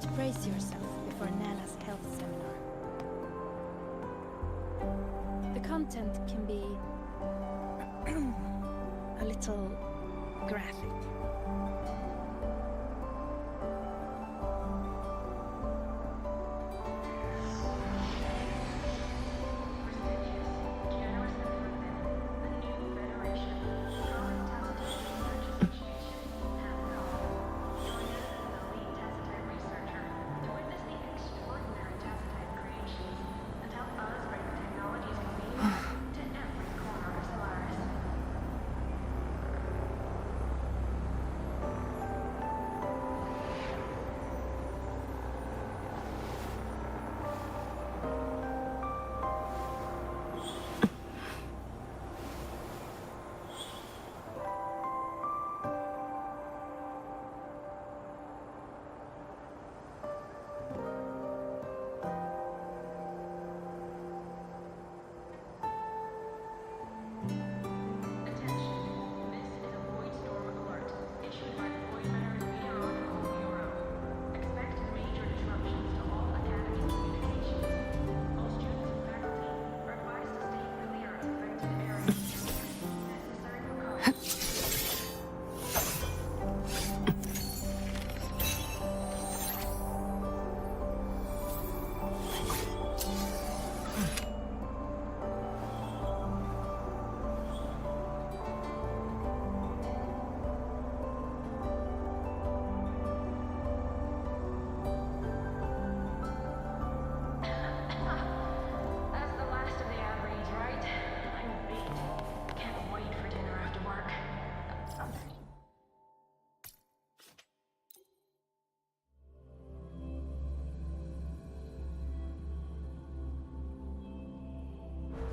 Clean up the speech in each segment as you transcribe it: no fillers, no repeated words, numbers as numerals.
to brace yourself before Nala's health seminar. The content can be a little graphic.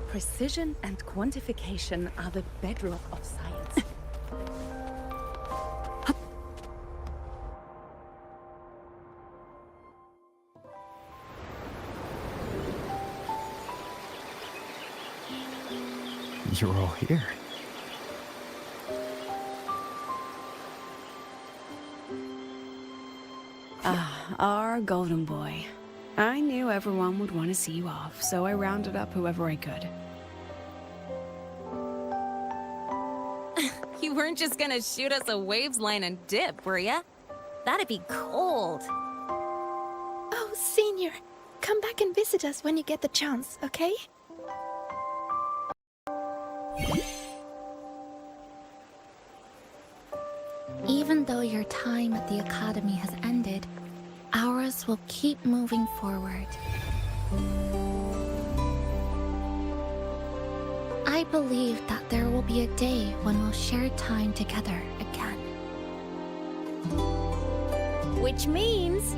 Precision and quantification are the bedrock of science. You're all here. Ah, our golden boy. I knew everyone would want to see you off, so I rounded up whoever I could. You weren't just gonna shoot us a waves line and dip, were ya? That'd be cold. Oh, Senior, come back and visit us when you get the chance, okay? Even though your time at the Academy has ended, ours will keep moving forward. I believe that there will be a day when we'll share time together again. Which means,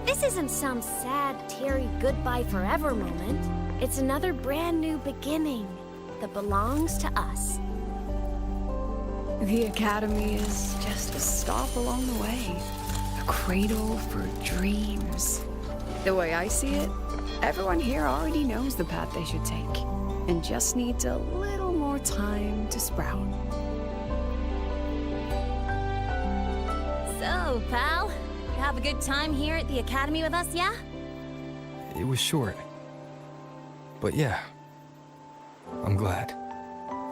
this isn't some sad, teary goodbye forever moment. It's another brand new beginning that belongs to us. The Academy is just a stop along the way. A cradle for dreams. The way I see it, everyone here already knows the path they should take, and just needs a little more time to sprout. So, pal, you have a good time here at the Academy with us, yeah? It was short. But yeah, I'm glad.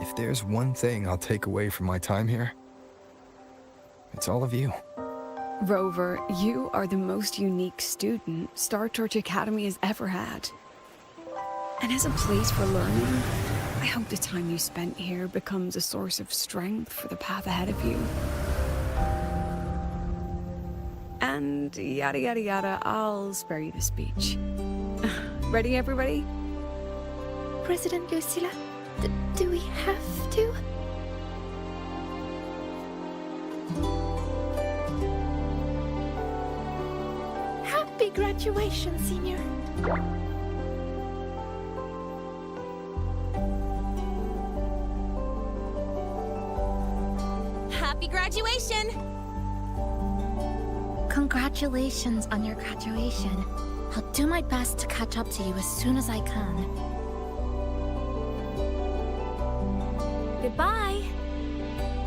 If there's one thing I'll take away from my time here, it's all of you. Rover, you are the most unique student Star Torch Academy has ever had. And as a place for learning, I hope the time you spent here becomes a source of strength for the path ahead of you. And yada yada yada, I'll spare you the speech. Ready, everybody? President Lucilla, do we have to? Happy graduation, Senior. Happy graduation! Congratulations on your graduation. I'll do my best to catch up to you as soon as I can. Goodbye.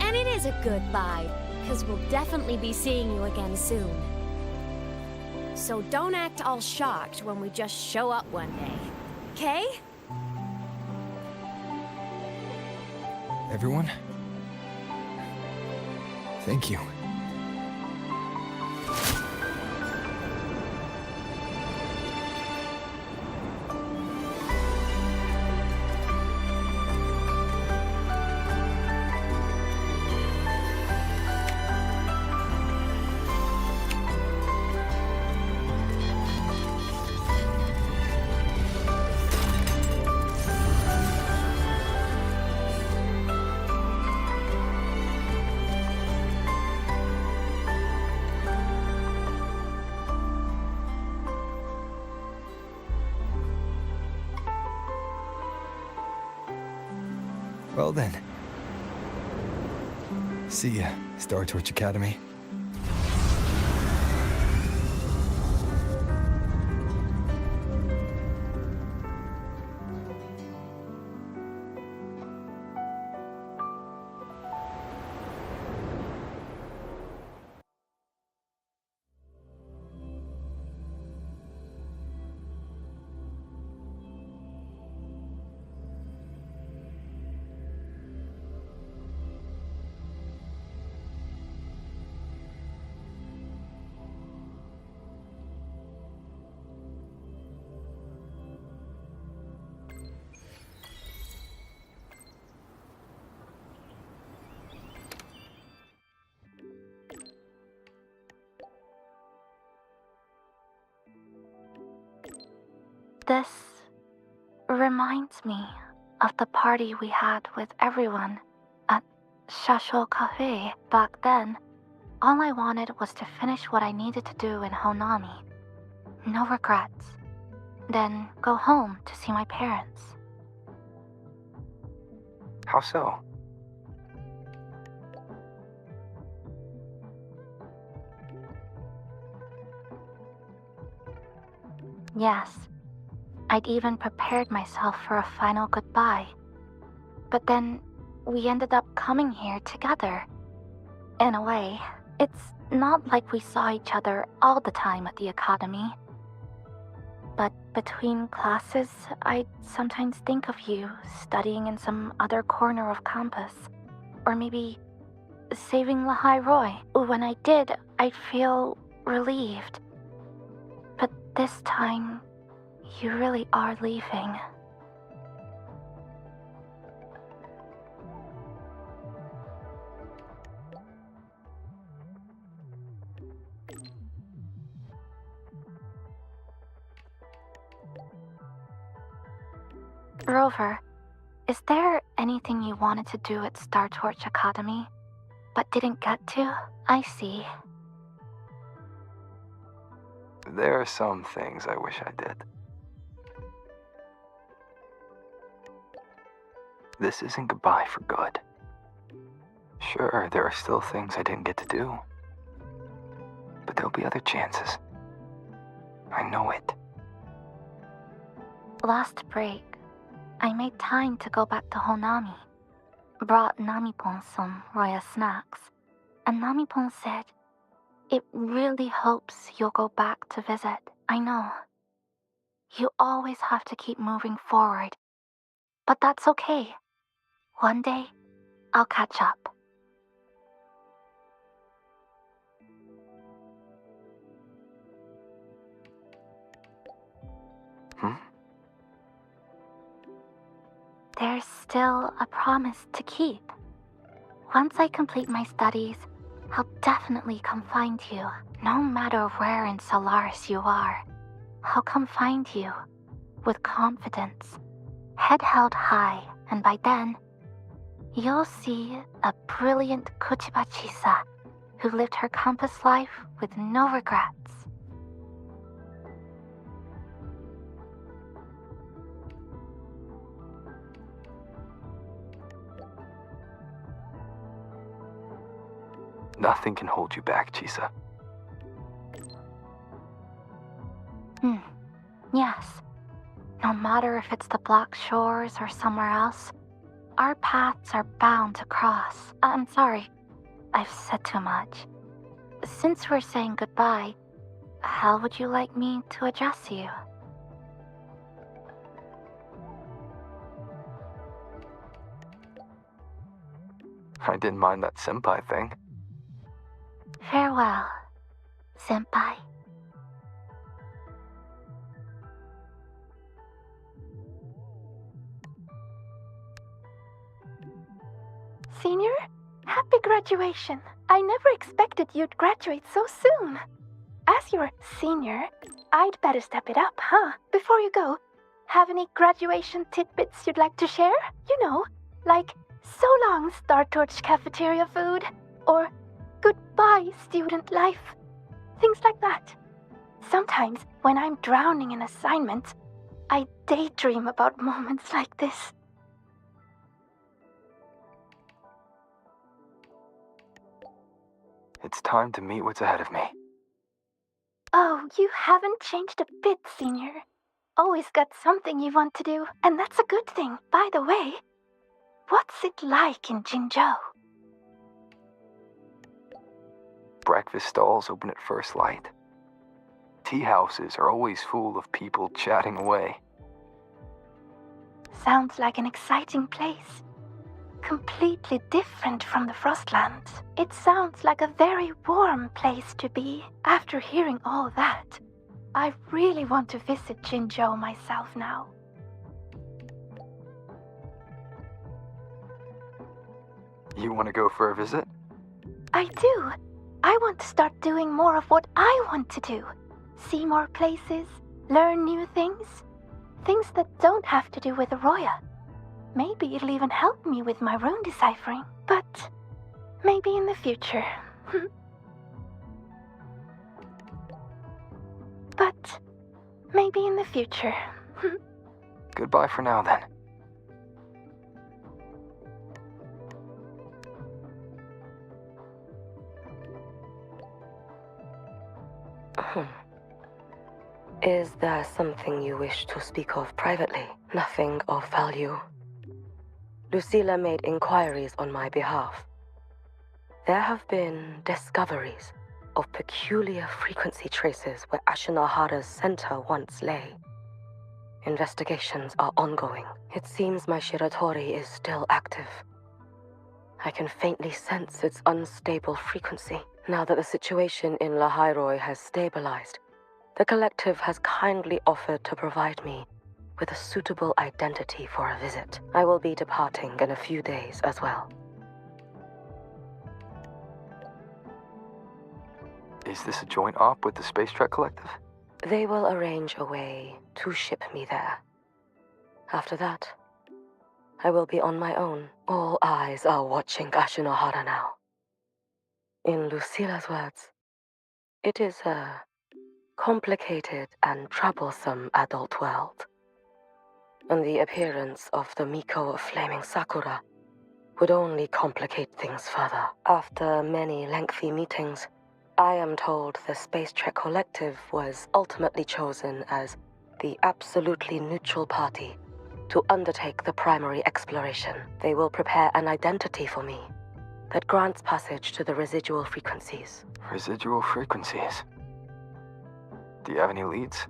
And it is a goodbye, because we'll definitely be seeing you again soon. So don't act all shocked when we just show up one day. Okay? Everyone? Thank you. Well then. See ya, Star Torch Academy. This reminds me of the party we had with everyone at Shasho Cafe back then. All I wanted was to finish what I needed to do in Honami. No regrets. Then go home to see my parents. How so? Yes, I'd even prepared myself for a final goodbye. But then we ended up coming here together. In a way, it's not like we saw each other all the time at the academy. But between classes, I'd sometimes think of you studying in some other corner of campus. Or maybe saving Lahai Roy. When I did, I'd feel relieved. But this time, you really are leaving. Rover, is there anything you wanted to do at Star Torch Academy, but didn't get to? I see. There are some things I wish I did. This isn't goodbye for good. Sure, there are still things I didn't get to do. But there'll be other chances. I know it. Last break, I made time to go back to Honami. Brought Namipon some Roya snacks. And Namipon said, it really hopes you'll go back to visit. I know. You always have to keep moving forward. But that's okay. One day, I'll catch up. There's still a promise to keep. Once I complete my studies, I'll definitely come find you. No matter where in Solaris you are, I'll come find you with confidence, head held high, and by then, you'll see a brilliant Kuchiba Chisa who lived her campus life with no regrets. Nothing can hold you back, Chisa. Yes. No matter if it's the Black Shores or somewhere else, our paths are bound to cross. I'm sorry, I've said too much. Since we're saying goodbye, How would you like me to address you? I didn't mind that senpai thing. Farewell, senpai. Senior? Happy graduation. I never expected you'd graduate so soon. As your senior, I'd better step it up, huh? Before you go, have any graduation tidbits you'd like to share? You know, like so long Star Torch cafeteria food, or goodbye student life. Things like that. Sometimes, when I'm drowning in assignments, I daydream about moments like this. It's time to meet what's ahead of me. Oh, you haven't changed a bit, Senior. Always got something you want to do, and that's a good thing. By the way, what's it like in Jinzhou? Breakfast stalls open at first light. Tea houses are always full of people chatting away. Sounds like an exciting place. Completely different from the Frostlands. It sounds like a very warm place to be. After hearing all that, I really want to visit Jinzhou myself now. You want to go for a visit? I do. I want to start doing more of what I want to do. See more places, learn new things. Things that don't have to do with Arroya. Maybe it'll even help me with my rune deciphering. But maybe in the future. But maybe in the future. Goodbye for now, then. Is there something you wish to speak of privately? Nothing of value. Lucilla made inquiries on my behalf. There have been discoveries of peculiar frequency traces where Ashinahara's center once lay. Investigations are ongoing. It seems my Shiratori is still active. I can faintly sense its unstable frequency. Now that the situation in Lahairoi has stabilized, the collective has kindly offered to provide me with a suitable identity for a visit. I will be departing in a few days as well. Is this a joint op with the Space Trek Collective? They will arrange a way to ship me there. After that, I will be on my own. All eyes are watching Ashinohara now. In Lucilla's words, it is a complicated and troublesome adult world. And the appearance of the Miko of Flaming Sakura would only complicate things further. After many lengthy meetings, I am told the Space Trek Collective was ultimately chosen as the absolutely neutral party to undertake the primary exploration. They will prepare an identity for me that grants passage to the residual frequencies. Residual frequencies? Do you have any leads?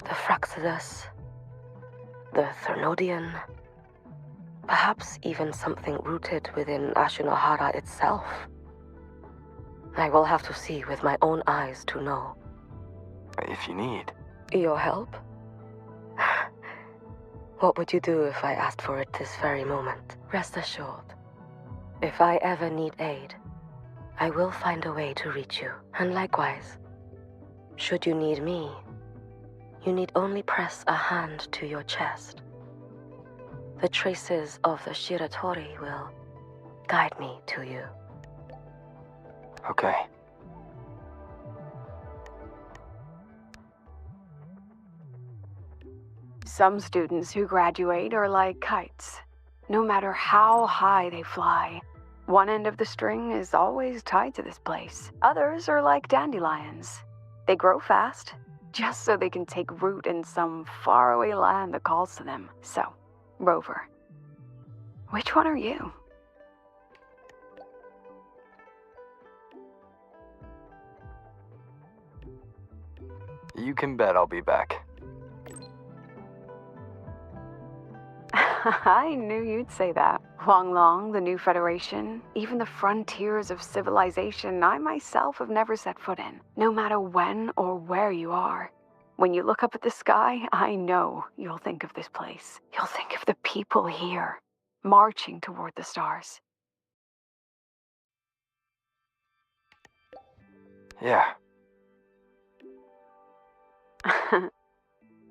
The Fraxidus, the Thernodian, perhaps even something rooted within Ashinohara itself. I will have to see with my own eyes to know. If you need. Your help? What would you do if I asked for it this very moment? Rest assured, if I ever need aid, I will find a way to reach you. And likewise, should you need me, you need only press a hand to your chest. The traces of the Shiratori will guide me to you. Okay. Some students who graduate are like kites. No matter how high they fly, one end of the string is always tied to this place. Others are like dandelions. They grow fast, just so they can take root in some faraway land that calls to them. So, Rover, which one are you? You can bet I'll be back. I knew you'd say that. Long, the new Federation, even the frontiers of civilization I myself have never set foot in, no matter when or where you are. When you look up at the sky, I know you'll think of this place. You'll think of the people here, marching toward the stars. Yeah.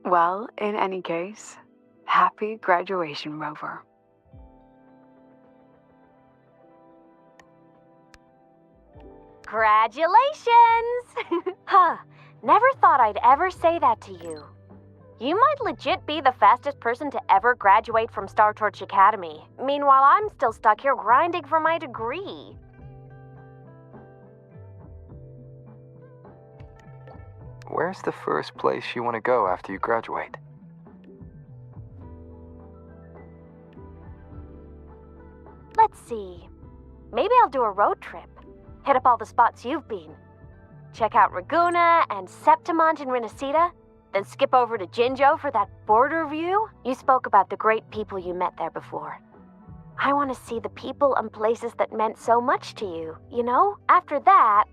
Well, in any case, happy graduation, Rover. Congratulations! Huh, never thought I'd ever say that to you. You might legit be the fastest person to ever graduate from Star Torch Academy. Meanwhile, I'm still stuck here grinding for my degree. Where's the first place you want to go after you graduate? Let's see. Maybe I'll do a road trip. Hit up all the spots you've been. Check out Raguna and Septimont and Renacita, then skip over to Jinjo for that border view. You spoke about the great people you met there before. I want to see the people and places that meant so much to you, you know? After that,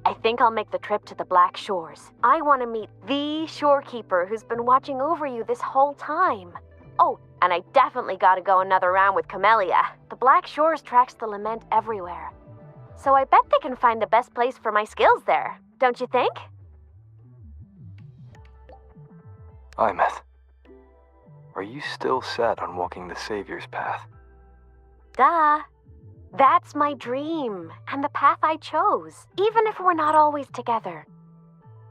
I think I'll make the trip to the Black Shores. I want to meet the shorekeeper who's been watching over you this whole time. Oh, and I definitely gotta go another round with Camellia. The Black Shores tracks the lament everywhere. So I bet they can find the best place for my skills there, don't you think? Imeth, are you still set on walking the Savior's path? Duh. That's my dream, and the path I chose, even if we're not always together.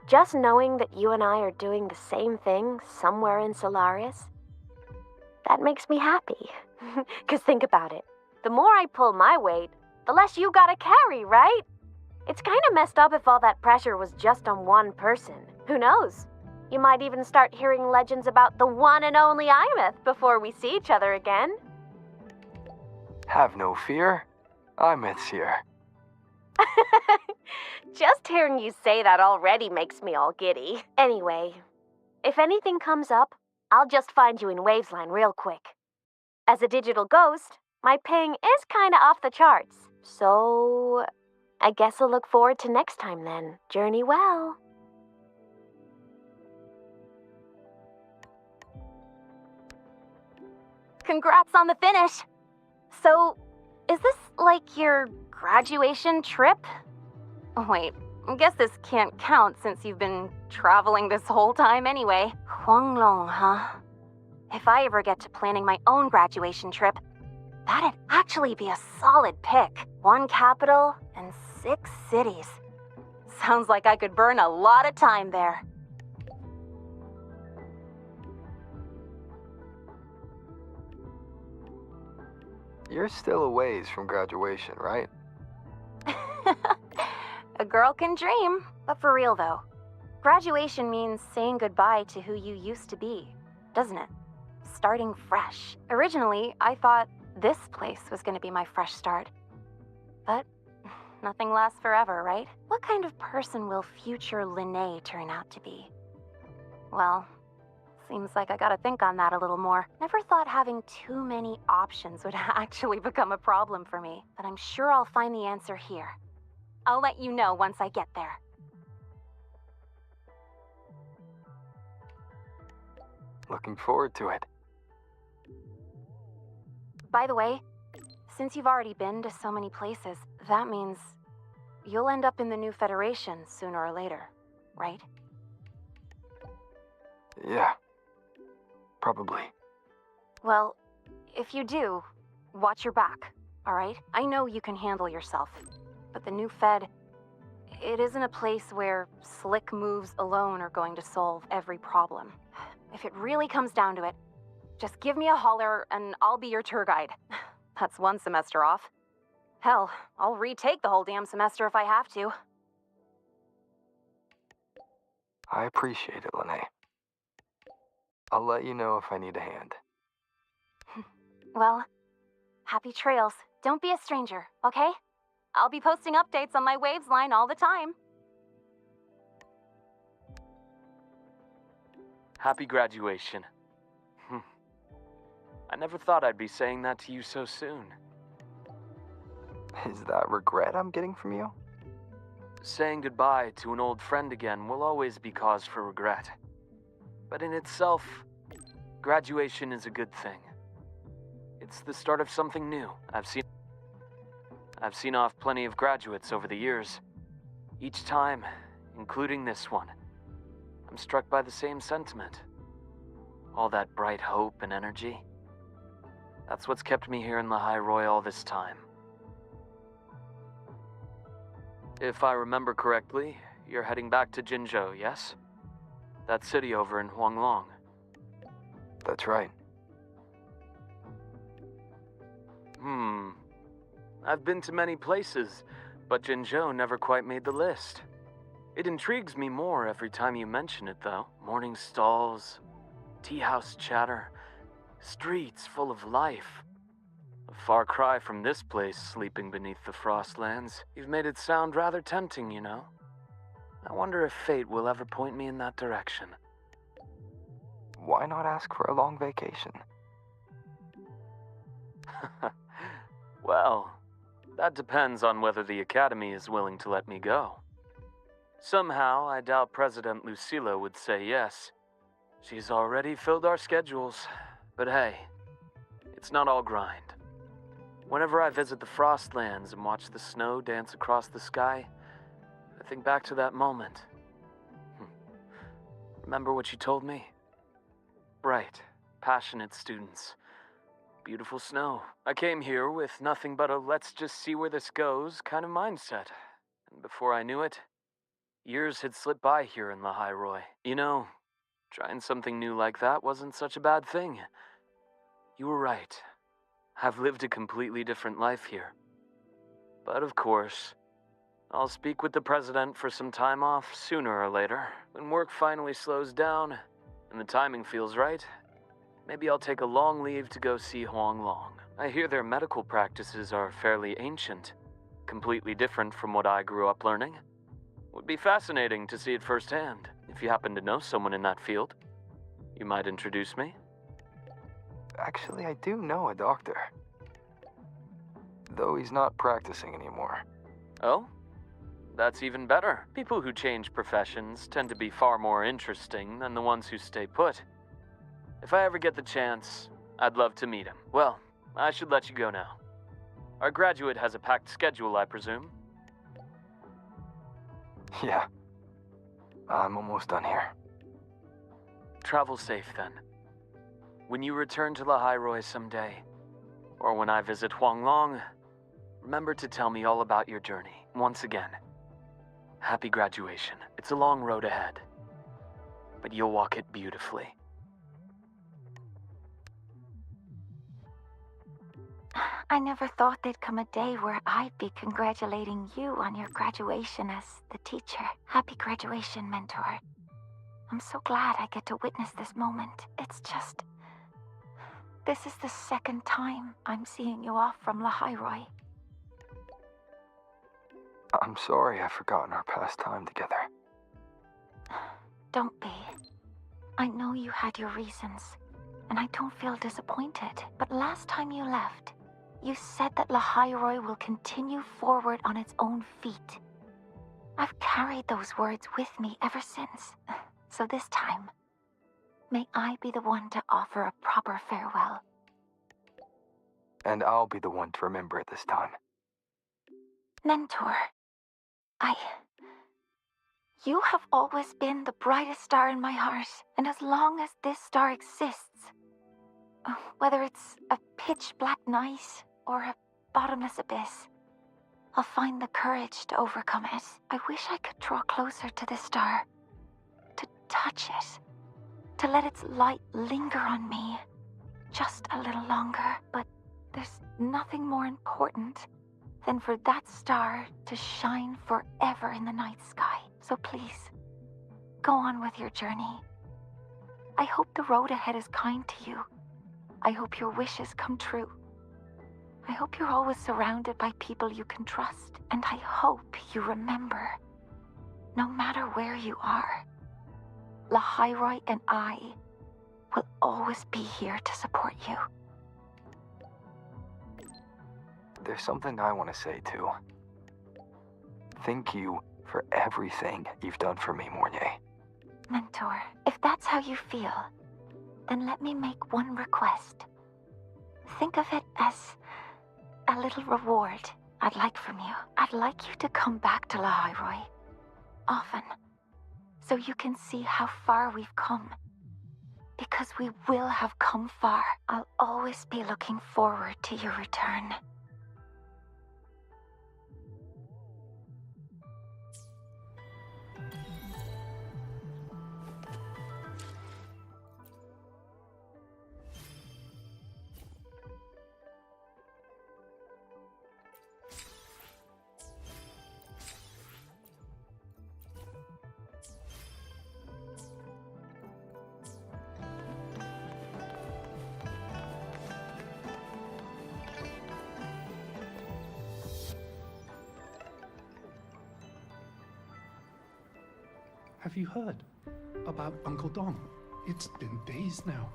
Just knowing that you and I are doing the same thing somewhere in Solaris, that makes me happy. 'Cause think about it. The more I pull my weight, the less you gotta carry, right? It's kinda messed up if all that pressure was just on one person. Who knows? You might even start hearing legends about the one and only Imeth before we see each other again. Have no fear. Imeth's here. Just hearing you say that already makes me all giddy. Anyway, if anything comes up, I'll just find you in Wavesline real quick. As a digital ghost, my ping is kinda off the charts. So, I guess I'll look forward to next time then. Journey well. Congrats on the finish! So, is this like your graduation trip? Oh, wait, I guess this can't count since you've been traveling this whole time anyway. Huanglong, huh? If I ever get to planning my own graduation trip, that'd actually be a solid pick. 1 capital and 6 cities. Sounds like I could burn a lot of time there. You're still a ways from graduation, right? A girl can dream. But for real though, graduation means saying goodbye to who you used to be, doesn't it? Starting fresh. Originally, I thought this place was going to be my fresh start. But nothing lasts forever, right? What kind of person will future Linnae turn out to be? Well, seems like I gotta think on that a little more. Never thought having too many options would actually become a problem for me, but I'm sure I'll find the answer here. I'll let you know once I get there. Looking forward to it. By the way, since you've already been to so many places, that means you'll end up in the new Federation sooner or later, right? Yeah. Probably. Well, if you do, watch your back, alright? I know you can handle yourself, but the new Fed, it isn't a place where slick moves alone are going to solve every problem. If it really comes down to it, just give me a holler and I'll be your tour guide. That's 1 semester off. Hell, I'll retake the whole damn semester if I have to. I appreciate it, Linnae. I'll let you know if I need a hand. Well, happy trails. Don't be a stranger, okay? I'll be posting updates on my Waves line all the time. Happy graduation. I never thought I'd be saying that to you so soon. Is that regret I'm getting from you? Saying goodbye to an old friend again will always be cause for regret. But in itself, graduation is a good thing. It's the start of something new. I've seen off plenty of graduates over the years. Each time, including this one, I'm struck by the same sentiment. All that bright hope and energy. That's what's kept me here in the High Roy all this time. If I remember correctly, you're heading back to Jinzhou, yes? That city over in Huanglong. That's right. I've been to many places, but Jinzhou never quite made the list. It intrigues me more every time you mention it, though. Morning stalls, tea house chatter, streets full of life. A far cry from this place sleeping beneath the Frostlands. You've made it sound rather tempting, you know. I wonder if fate will ever point me in that direction. Why not ask for a long vacation? Well, that depends on whether the Academy is willing to let me go. Somehow, I doubt President Lucilla would say yes. She's already filled our schedules. But hey, it's not all grind. Whenever I visit the Frostlands and watch the snow dance across the sky, I think back to that moment. Remember what you told me? Bright, passionate students. Beautiful snow. I came here with nothing but a let's just see where this goes kind of mindset. And before I knew it, years had slipped by here in the High Roy. You know, trying something new like that wasn't such a bad thing. You were right. I've lived a completely different life here. But of course, I'll speak with the president for some time off sooner or later. When work finally slows down and the timing feels right, maybe I'll take a long leave to go see Huanglong. I hear their medical practices are fairly ancient, completely different from what I grew up learning. Would be fascinating to see it firsthand. If you happen to know someone in that field, you might introduce me. Actually, I do know a doctor. Though he's not practicing anymore. Oh? That's even better. People who change professions tend to be far more interesting than the ones who stay put. If I ever get the chance, I'd love to meet him. Well, I should let you go now. Our graduate has a packed schedule, I presume. Yeah. I'm almost done here. Travel safe, then. When you return to La High Roy someday, or when I visit Huanglong, remember to tell me all about your journey. Once again, happy graduation. It's a long road ahead, but you'll walk it beautifully. I never thought there'd come a day where I'd be congratulating you on your graduation as the teacher. Happy graduation, mentor. I'm so glad I get to witness this moment. It's just... this is the second time I'm seeing you off from La High Roy. I'm sorry I've forgotten our past time together. Don't be. I know you had your reasons, and I don't feel disappointed. But last time you left, you said that La High Roy will continue forward on its own feet. I've carried those words with me ever since. So this time, may I be the one to offer a proper farewell. And I'll be the one to remember it this time. Mentor, you have always been the brightest star in my heart, and as long as this star exists, whether it's a pitch black night or a bottomless abyss, I'll find the courage to overcome it. I wish I could draw closer to this star, to touch it, to let its light linger on me just a little longer. But there's nothing more important than for that star to shine forever in the night sky. So please, go on with your journey. I hope the road ahead is kind to you. I hope your wishes come true. I hope you're always surrounded by people you can trust. And I hope you remember, no matter where you are, Lahairoi and I will always be here to support you. There's something I want to say, too. Thank you for everything you've done for me, Mornay. Mentor, if that's how you feel, then let me make one request. Think of it as a little reward I'd like from you. I'd like you to come back to Lahairoi often, so you can see how far we've come. Because we will have come far. I'll always be looking forward to your return. Have you heard about Uncle Dong? It's been days now.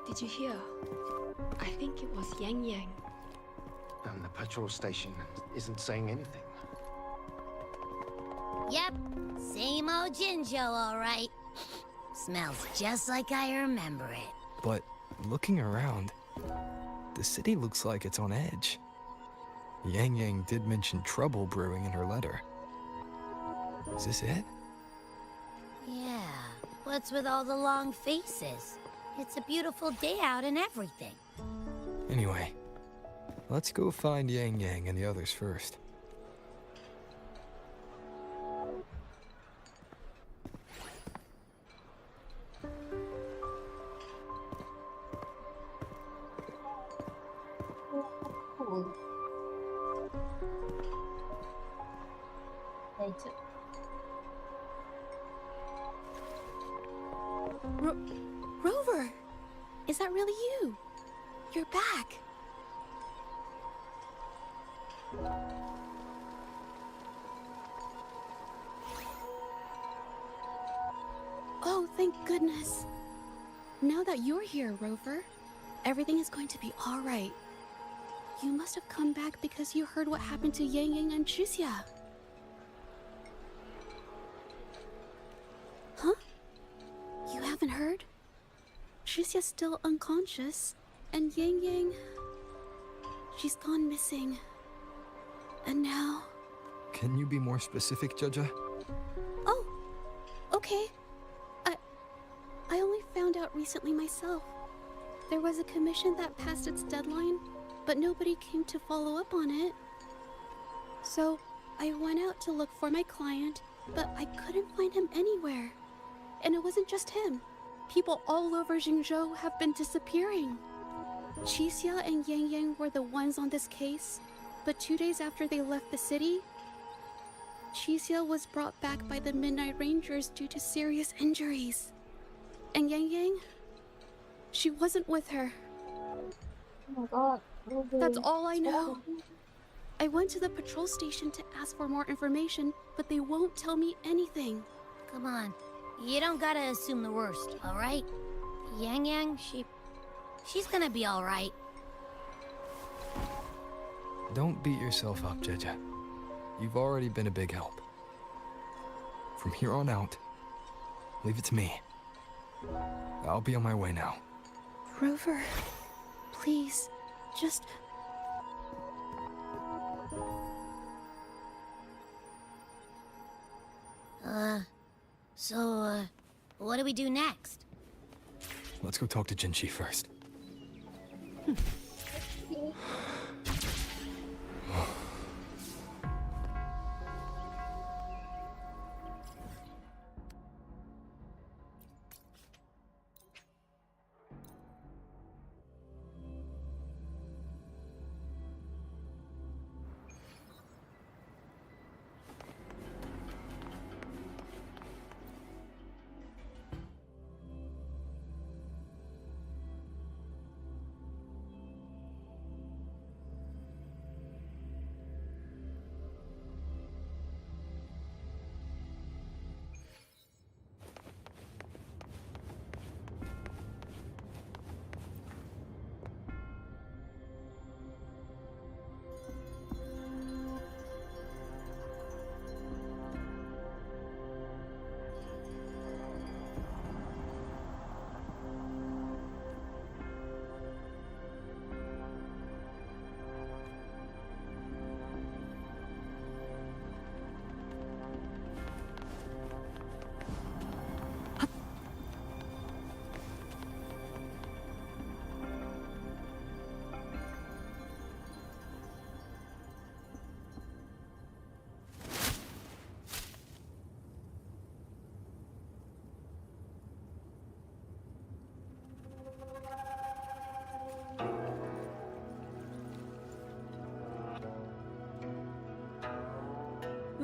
Did you hear? I think it was Yang Yang. And the patrol station isn't saying anything. Yep, same old Jinjo, all right. Smells just like I remember it. But looking around, the city looks like it's on edge. Yang Yang did mention trouble brewing in her letter. Is this it? Yeah, what's with all the long faces? It's a beautiful day out and everything. Anyway, let's go find Yang Yang and the others first. Rover! Is that really you? You're back. Oh, thank goodness. Now that you're here, Rover, everything is going to be all right. You must have come back because you heard what happened to Yang Yang and Chusia. Huh? You haven't heard? Chusia's still unconscious, and Yang Yang... she's gone missing. And now... Can you be more specific, Jaja? Oh, okay. I only found out recently myself. There was a commission that passed its deadline, but nobody came to follow up on it. So, I went out to look for my client, but I couldn't find him anywhere. And it wasn't just him. People all over Jingzhou have been disappearing. Qixia and Yang Yang were the ones on this case, but 2 days after they left the city, Qixia was brought back by the Midnight Rangers due to serious injuries. And Yang Yang, she wasn't with her. Oh my god. That's all I know. I went to the patrol station to ask for more information, but they won't tell me anything. Come on, you don't gotta assume the worst, all right? Yang Yang, she's gonna be all right. Don't beat yourself up, Jaja. You've already been a big help. From here on out, leave it to me. I'll be on my way now. Rover, please, just... So, what do we do next? Let's go talk to Jinchi first.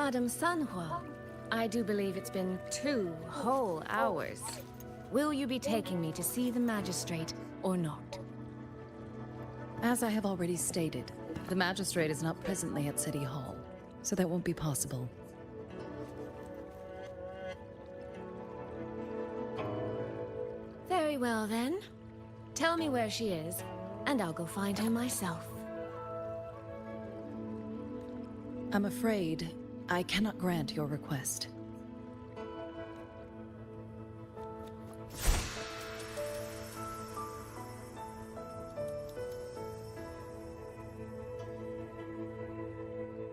Madame Sanhua, I do believe it's been 2 whole hours. Will you be taking me to see the magistrate or not? As I have already stated, the magistrate is not presently at City Hall, so that won't be possible. Very well then. Tell me where she is, and I'll go find her myself. I'm afraid I cannot grant your request.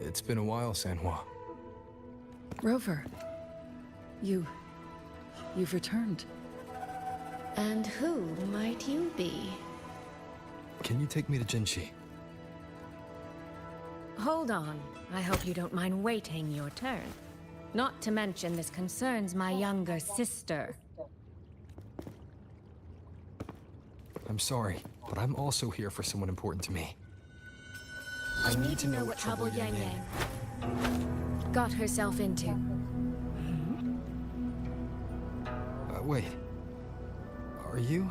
It's been a while, Sanhua. Rover, you've returned. And who might you be? Can you take me to Jinshi? Hold on. I hope you don't mind waiting your turn. Not to mention this concerns my younger sister. I'm sorry, but I'm also here for someone important to me. I need to know what trouble Yang Yang got herself into. Wait. Are you?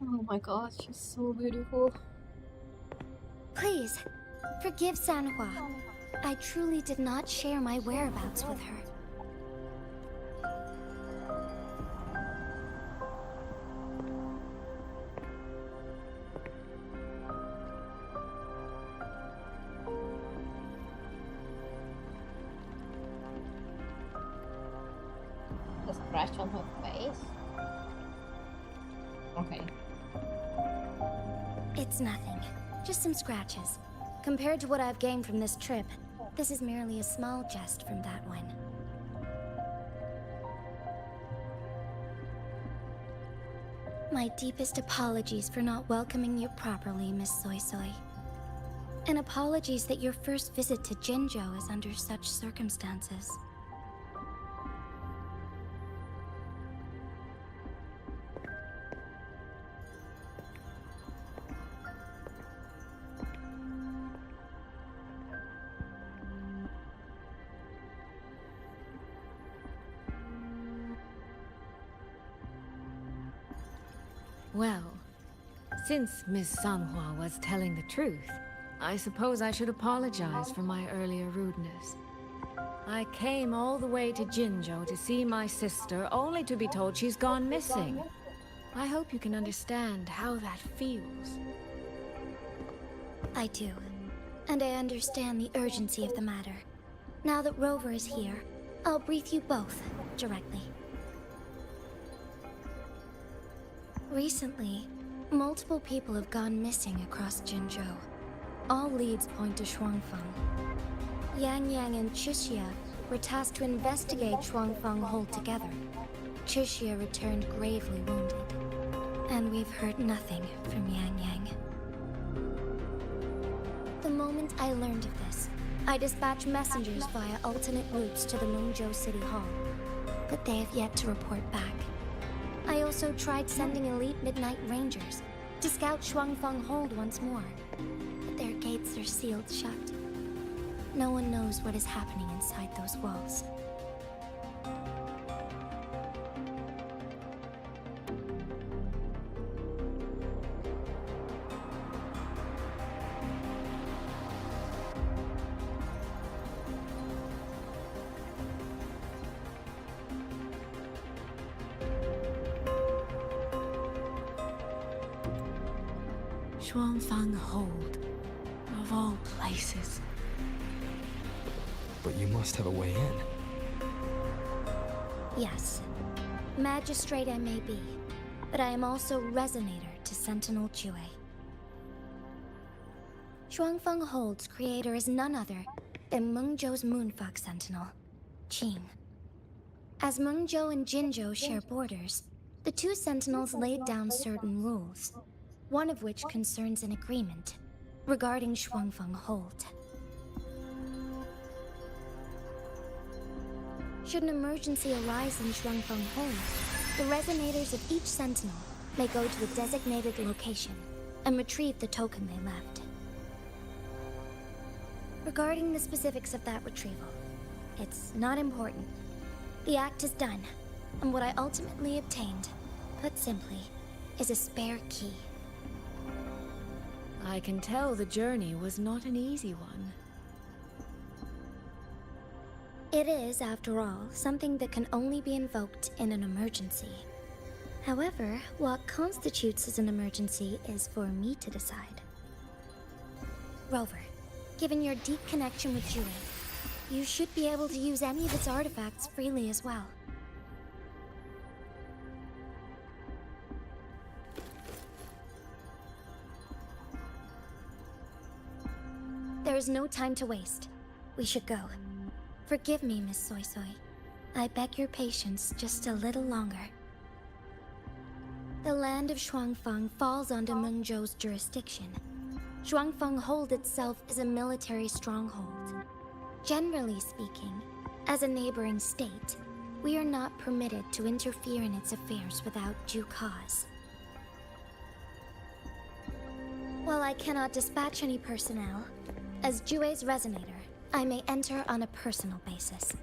Oh my god, she's so beautiful. Please, forgive Sanhua. I truly did not share my whereabouts with her. The scratch on her face. Okay. It's nothing. Just some scratches. Compared to what I've gained from this trip, this is merely a small jest from that one. My deepest apologies for not welcoming you properly, Miss Soy Soy. And apologies that your first visit to Jinzhou is under such circumstances. Well, since Miss Sanhua was telling the truth, I suppose I should apologize for my earlier rudeness. I came all the way to Jinzhou to see my sister, only to be told she's gone missing. I hope you can understand how that feels. I do. And I understand the urgency of the matter. Now that Rover is here, I'll brief you both directly. Recently, multiple people have gone missing across Jinzhou. All leads point to Shuangfeng. Yang Yang and Chixia were tasked to investigate Shuangfeng Hold together. Chixia returned gravely wounded. And we've heard nothing from Yang Yang. The moment I learned of this, I dispatched messengers via alternate routes to the Mengzhou City Hall. But they have yet to report back. I also tried sending elite Midnight Rangers to scout Shuangfeng Hold once more, but their gates are sealed shut. No one knows what is happening inside those walls. Shuangfeng Hold, of all places. But you must have a way in. Yes. Magistrate I may be, but I am also Resonator to Sentinel Jue. Shuangfeng Hold's creator is none other than Mengzhou's Moonfuck Sentinel, Qing. As Mengzhou and Jinzhou share borders, the two Sentinels laid down certain rules, one of which concerns an agreement regarding Shuangfeng Hold. Should an emergency arise in Shuangfeng Home, the resonators of each sentinel may go to a designated location and retrieve the token they left. Regarding the specifics of that retrieval, it's not important. The act is done, and what I ultimately obtained, put simply, is a spare key. I can tell the journey was not an easy one. It is, after all, something that can only be invoked in an emergency. However, what constitutes as an emergency is for me to decide. Rover, given your deep connection with Jue, you should be able to use any of its artifacts freely as well. There is no time to waste. We should go. Forgive me, Miss Soy Soy. I beg your patience just a little longer. The land of Shuangfeng falls under Mengzhou's jurisdiction. Shuangfeng Hold itself is a military stronghold. Generally speaking, as a neighboring state, we are not permitted to interfere in its affairs without due cause. While I cannot dispatch any personnel, as Jue's resonator, I may enter on a personal basis.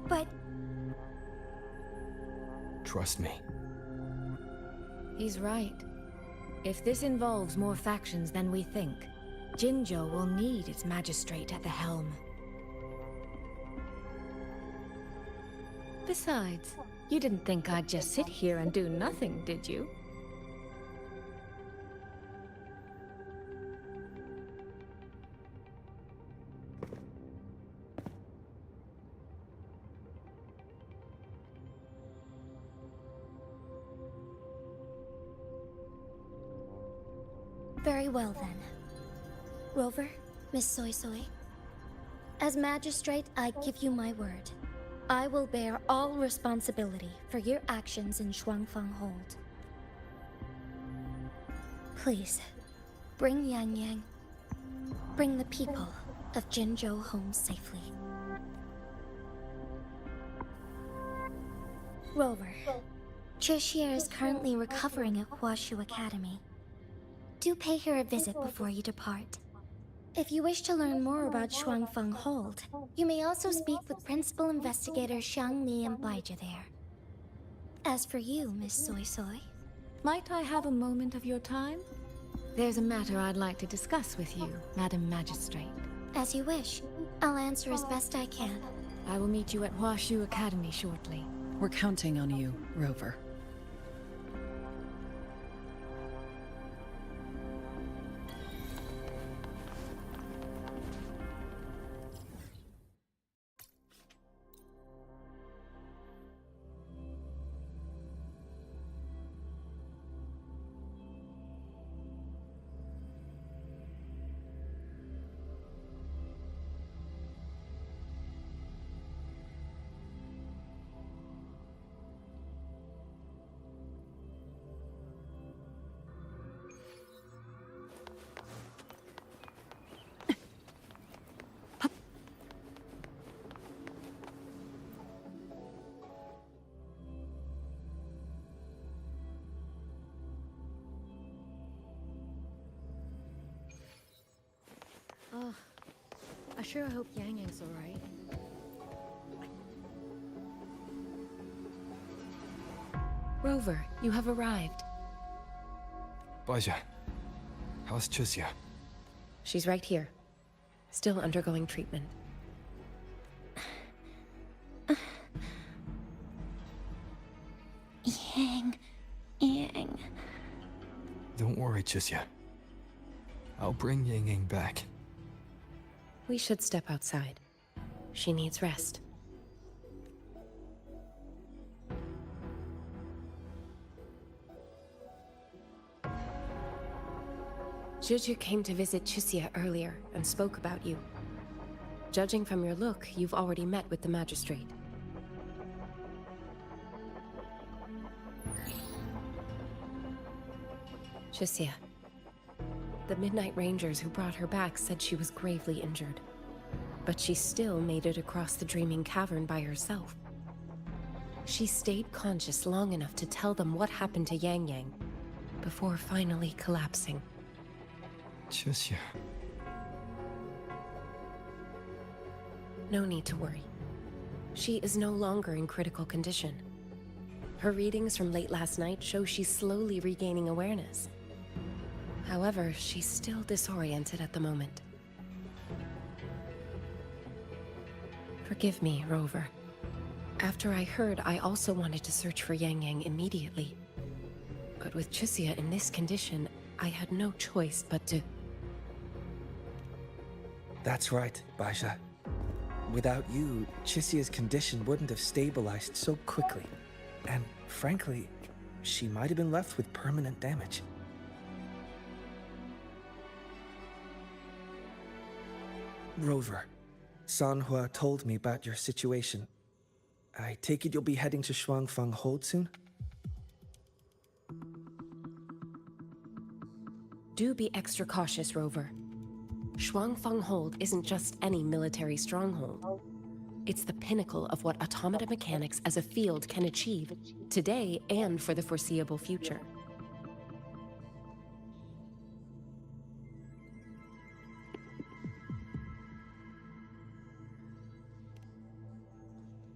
But... Trust me. He's right. If this involves more factions than we think, Jinzhou will need its magistrate at the helm. Besides, you didn't think I'd just sit here and do nothing, did you? Very well then. Rover, Miss Soy Soy. As magistrate, I give you my word. I will bear all responsibility for your actions in Shuangfeng Hold. Please, bring Yang Yang. Bring the people of Jinzhou home safely. Rover, Chixie is currently recovering at Huashu Academy. Do pay her a visit before you depart. If you wish to learn more about Shuangfeng Hold, you may also speak with Principal Investigator Xiang Li and Baizhi there. As for you, Miss Soy Soy... Might I have a moment of your time? There's a matter I'd like to discuss with you, Madam Magistrate. As you wish. I'll answer as best I can. I will meet you at Huashu Academy shortly. We're counting on you, Rover. Oh, I sure hope Yang Yang's alright. Rover, you have arrived. Baizhi, how's Chixie? She's right here. Still undergoing treatment. Yang... Don't worry, Chixie. I'll bring Yang Yang back. We should step outside. She needs rest. Juju came to visit Chusia earlier and spoke about you. Judging from your look, you've already met with the magistrate. Chusia. The Midnight Rangers who brought her back said she was gravely injured. But she still made it across the Dreaming Cavern by herself. She stayed conscious long enough to tell them what happened to Yang Yang, before finally collapsing. Chusia. No need to worry. She is no longer in critical condition. Her readings from late last night show she's slowly regaining awareness. However, she's still disoriented at the moment. Forgive me, Rover. After I heard, I also wanted to search for Yang Yang immediately. But with Chusia in this condition, I had no choice but to... That's right, Baisha. Without you, Chisia's condition wouldn't have stabilized so quickly. And frankly, she might have been left with permanent damage. Rover, Sanhua told me about your situation. I take it you'll be heading to Shuangfang Hold soon? Do be extra cautious, Rover. Shuangfang Hold isn't just any military stronghold. It's the pinnacle of what automata mechanics as a field can achieve, today and for the foreseeable future.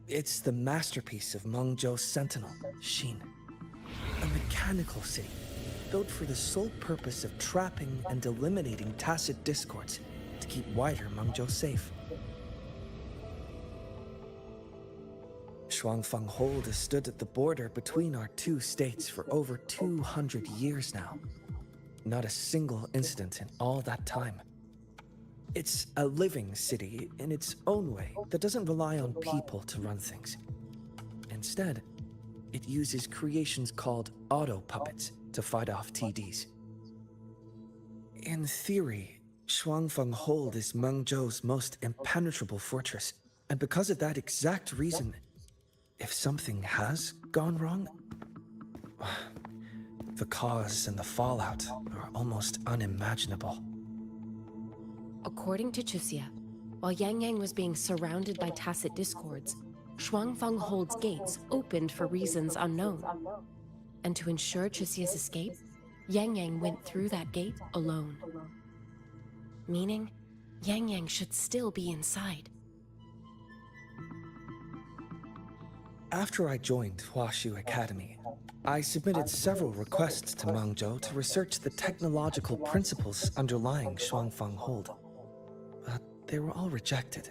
It's the masterpiece of Mengzhou's sentinel, Xin. A mechanical city, built for the sole purpose of trapping and eliminating tacit discords to keep wider Mengzhou safe. Shuangfang Hold has stood at the border between our two states for over 200 years now. Not a single incident in all that time. It's a living city in its own way that doesn't rely on people to run things. Instead, it uses creations called auto-puppets to fight off TDs. In theory, Shuangfang Hold is Mengzhou's most impenetrable fortress, and because of that exact reason, if something has gone wrong, the cause and the fallout are almost unimaginable. According to Chusia, while Yang Yang was being surrounded by tacit discords, Shuangfang Hold's gates opened for reasons unknown. And to ensure Chusia's escape, Yang Yang went through that gate alone. Meaning, Yang Yang should still be inside. After I joined Huashu Academy, I submitted several requests to Mengzhou to research the technological principles underlying Shuangfang Hold. But they were all rejected.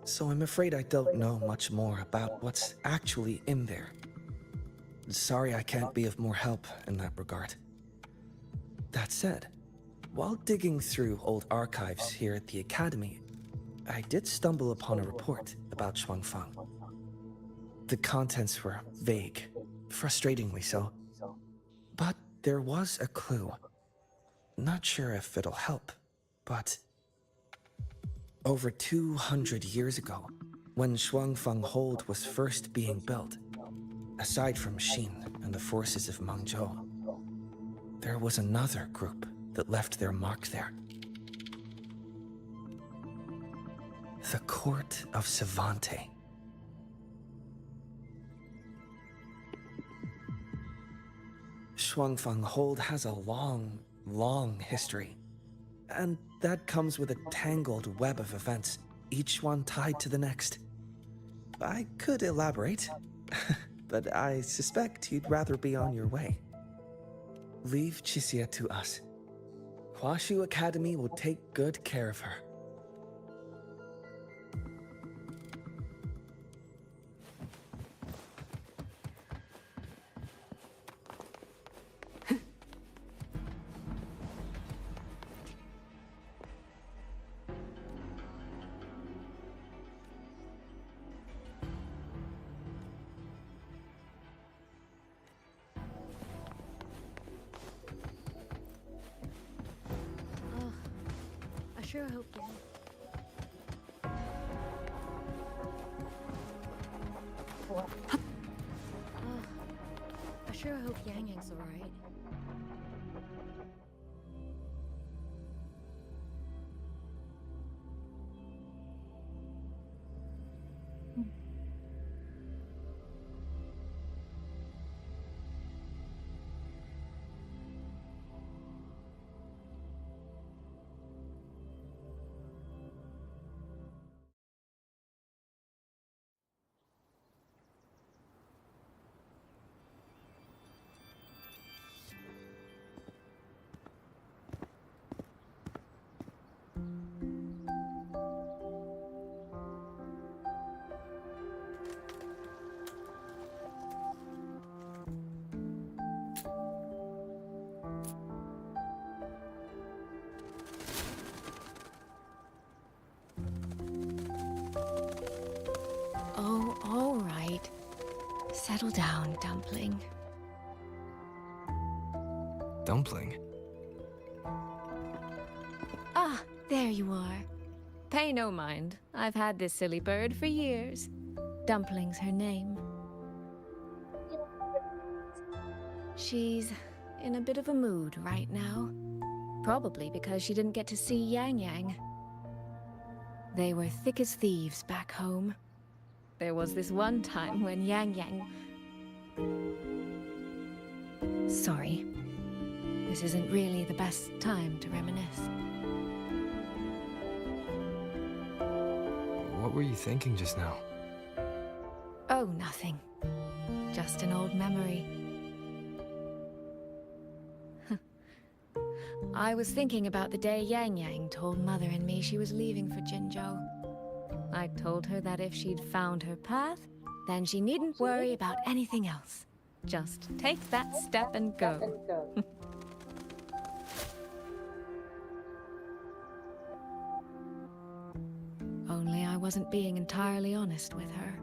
So I'm afraid I don't know much more about what's actually in there. Sorry I can't be of more help in that regard. That said, while digging through old archives here at the Academy, I did stumble upon a report about Shuangfang. The contents were vague, frustratingly so. But there was a clue. Not sure if it'll help, but... Over 200 years ago, when Shuangfang Hold was first being built, aside from Xin and the forces of Mengzhou, there was another group that left their mark there. The Court of Savante. Shuangfang Hold has a long history. And that comes with a tangled web of events, each one tied to the next. I could elaborate, but I suspect you'd rather be on your way. Leave Chisia to us. Huashu Academy will take good care of her. sure hope you. I sure hope Yang Yang's alright. Oh, all right. Settle down, Dumpling. Dumpling? Ah, there you are. Pay no mind. I've had this silly bird for years. Dumpling's her name. She's in a bit of a mood right now. Probably because she didn't get to see Yang Yang. They were thick as thieves back home. There was this one time when Yang Yang... Sorry. This isn't really the best time to reminisce. What were you thinking just now? Oh, nothing. Just an old memory. I was thinking about the day Yang Yang told Mother and me she was leaving for Jinzhou. I told her that if she'd found her path, then she needn't worry about anything else. Just take that step and go. Only I wasn't being entirely honest with her.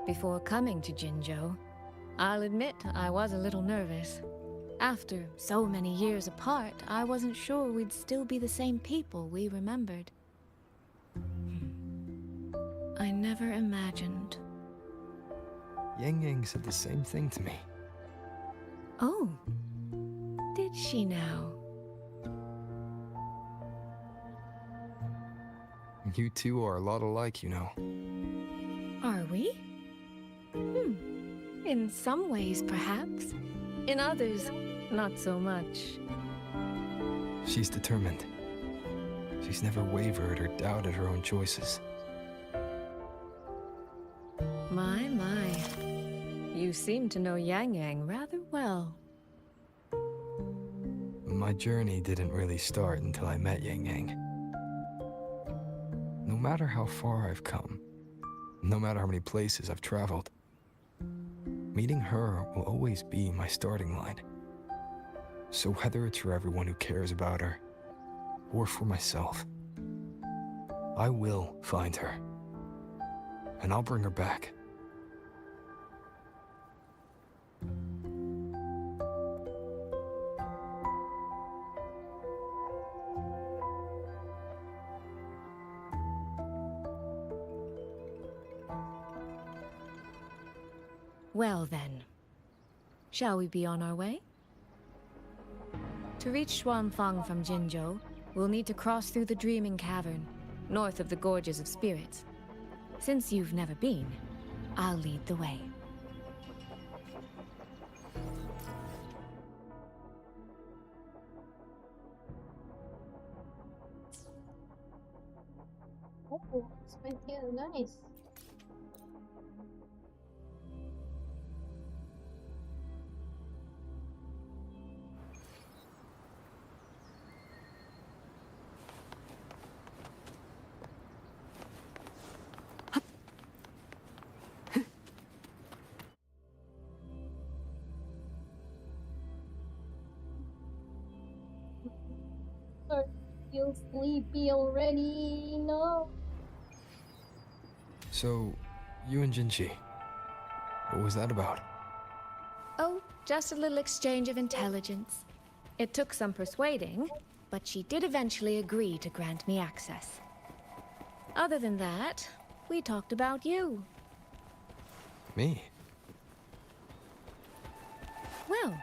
Before coming to Jinzhou, I'll admit I was a little nervous. After so many years apart, I wasn't sure we'd still be the same people we remembered. I never imagined. Yang Yang said the same thing to me. Oh, did she now? You two are a lot alike, you know. Are we? In some ways, perhaps. In others, not so much. She's determined. She's never wavered or doubted her own choices. My. You seem to know Yang Yang rather well. My journey didn't really start until I met Yang Yang. No matter how far I've come, no matter how many places I've traveled, meeting her will always be my starting line. So whether it's for everyone who cares about her, or for myself, I will find her. And I'll bring her back. Well then, shall we be on our way? To reach Xuanfang from Jinzhou, we'll need to cross through the Dreaming Cavern, north of the Gorges of Spirits. Since you've never been, I'll lead the way. Oh, it's been here, nice. I feel sleepy already. No. So, you and Jinchi, What was that about? Oh, just a little exchange of intelligence. It took some persuading, but she did eventually agree to grant me access. Other than that, we talked about you. Me? Well,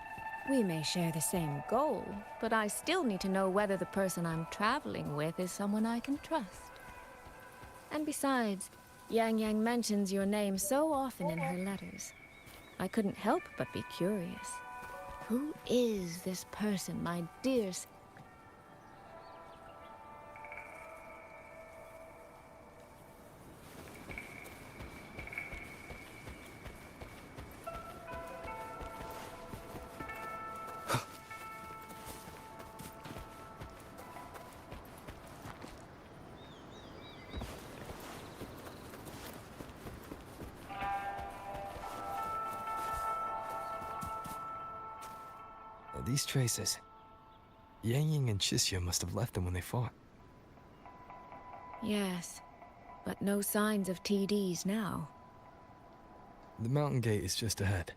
we may share the same goal, but I still need to know whether the person I'm traveling with is someone I can trust. And besides, Yang Yang mentions your name so often in her letters. I couldn't help but be curious. Who is this person, my dear... These traces. Yang Yang and Chisya must have left them when they fought. Yes, but no signs of TDs now. The mountain gate is just ahead.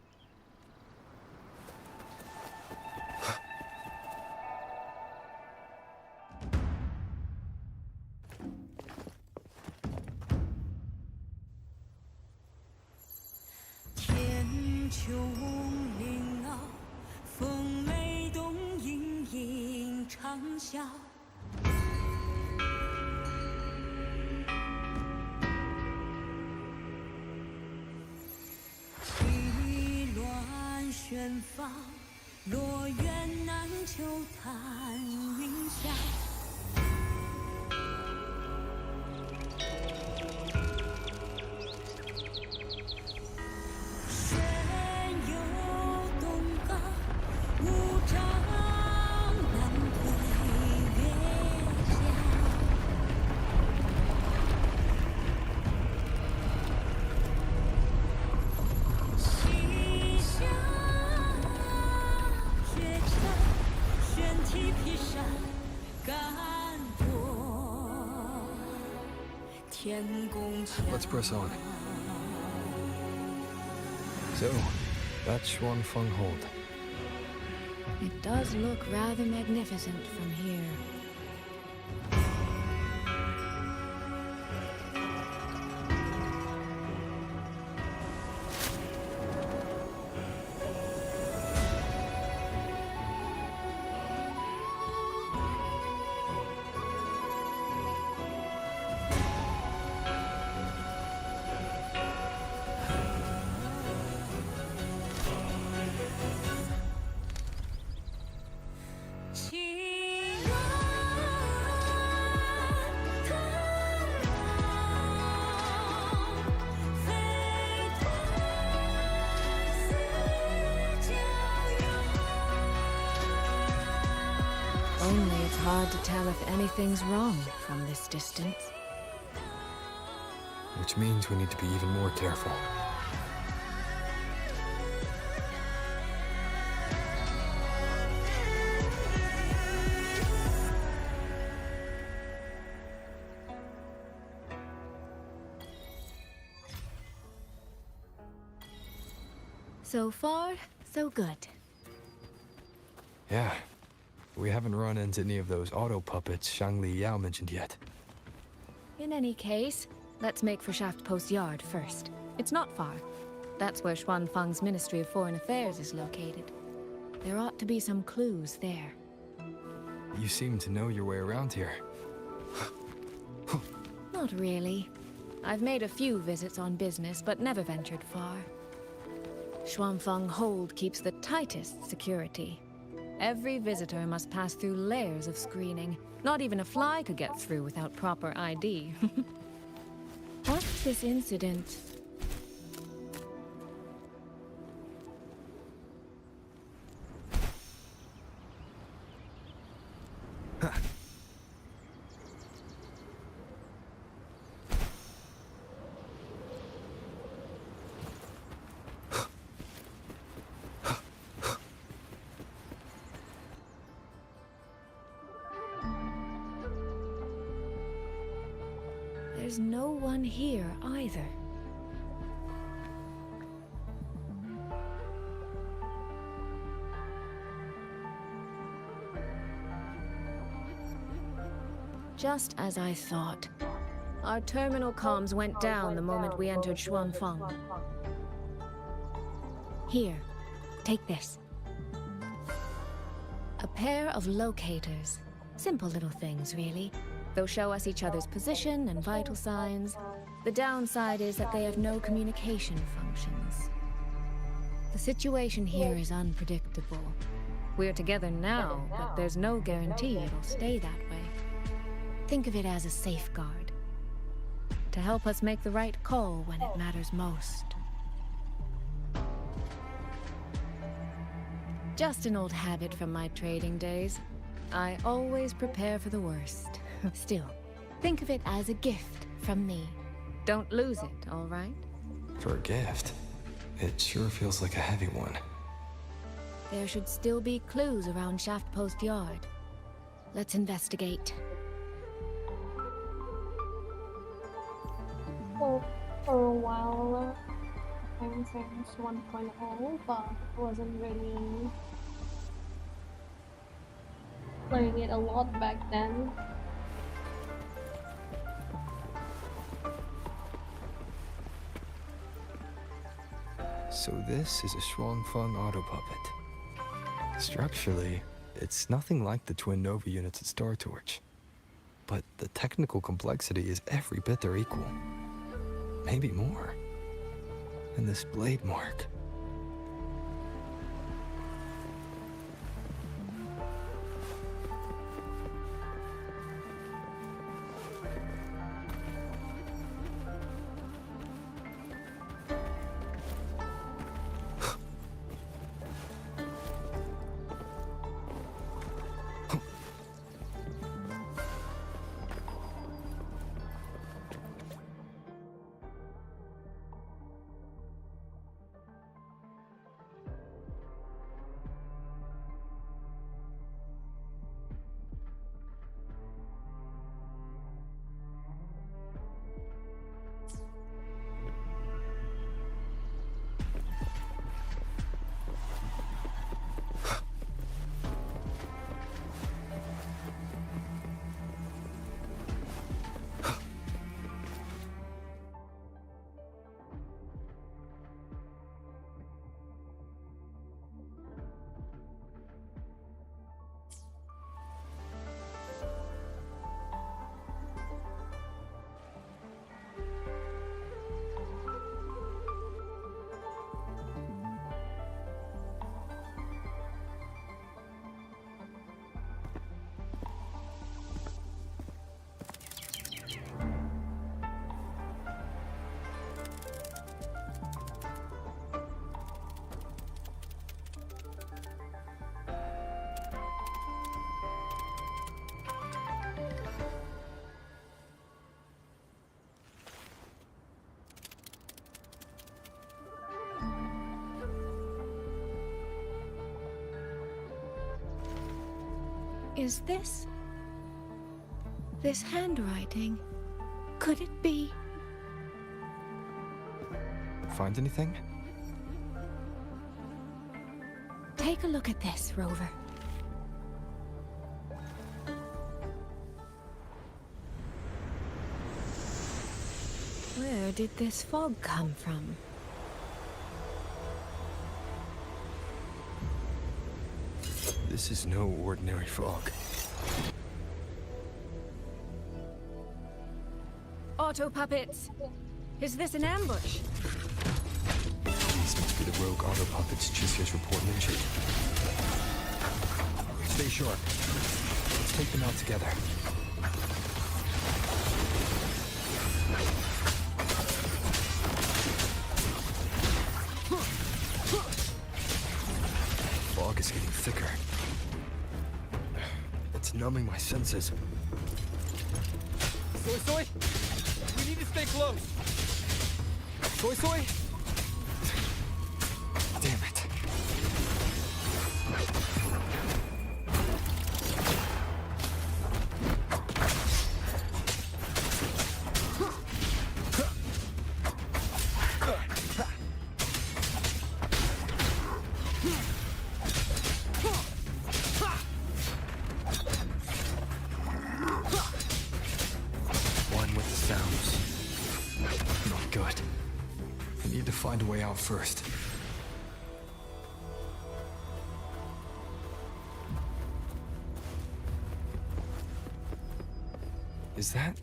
Let's press on. So, that's Xuanfeng Hold. It does look rather magnificent from here. Only it's hard to tell if anything's wrong from this distance. Which means we need to be even more careful. So far, so good. Yeah. We haven't run into any of those auto puppets Shangli Yao mentioned yet. In any case, let's make for Shaft Post Yard first. It's not far. That's where Xuanfeng's Ministry of Foreign Affairs is located. There ought to be some clues there. You seem to know your way around here. Not really. I've made a few visits on business, but never ventured far. Xuanfeng Hold keeps the tightest security. Every visitor must pass through layers of screening. Not even a fly could get through without proper ID. What's this incident? There's no one here either. Just as I thought. Our terminal comms went down the moment we entered Shuangfeng. Here, take this. A pair of locators. Simple little things, really. They'll show us each other's position and vital signs. The downside is that they have no communication functions. The situation here is unpredictable. We're together now, but there's no guarantee it'll stay that way. Think of it as a safeguard. To help us make the right call when it matters most. Just an old habit from my trading days. I always prepare for the worst. Still, think of it as a gift from me. Don't lose it, all right? For a gift, it sure feels like a heavy one. There should still be clues around Shaft Post Yard. Let's investigate. Well, for a while, Final Fantasy 1.0, but wasn't really playing it a lot back then. So this is a Shuangfeng auto puppet. Structurally, it's nothing like the twin Nova units at Star Torch. But the technical complexity is every bit their equal. Maybe more. And this blade mark. Is this handwriting? Could it be? Find anything? Take a look at this, Rover. Where did this fog come from? This is no ordinary fog. Auto puppets! Is this an ambush? These must be the rogue auto puppets Chisia's report mentioned. Stay sharp. Let's take them out together. Fog is getting thicker. It's numbing my senses. Soy Soy! We need to stay close! Soy Soy! Damn it. We need to find a way out first. Is that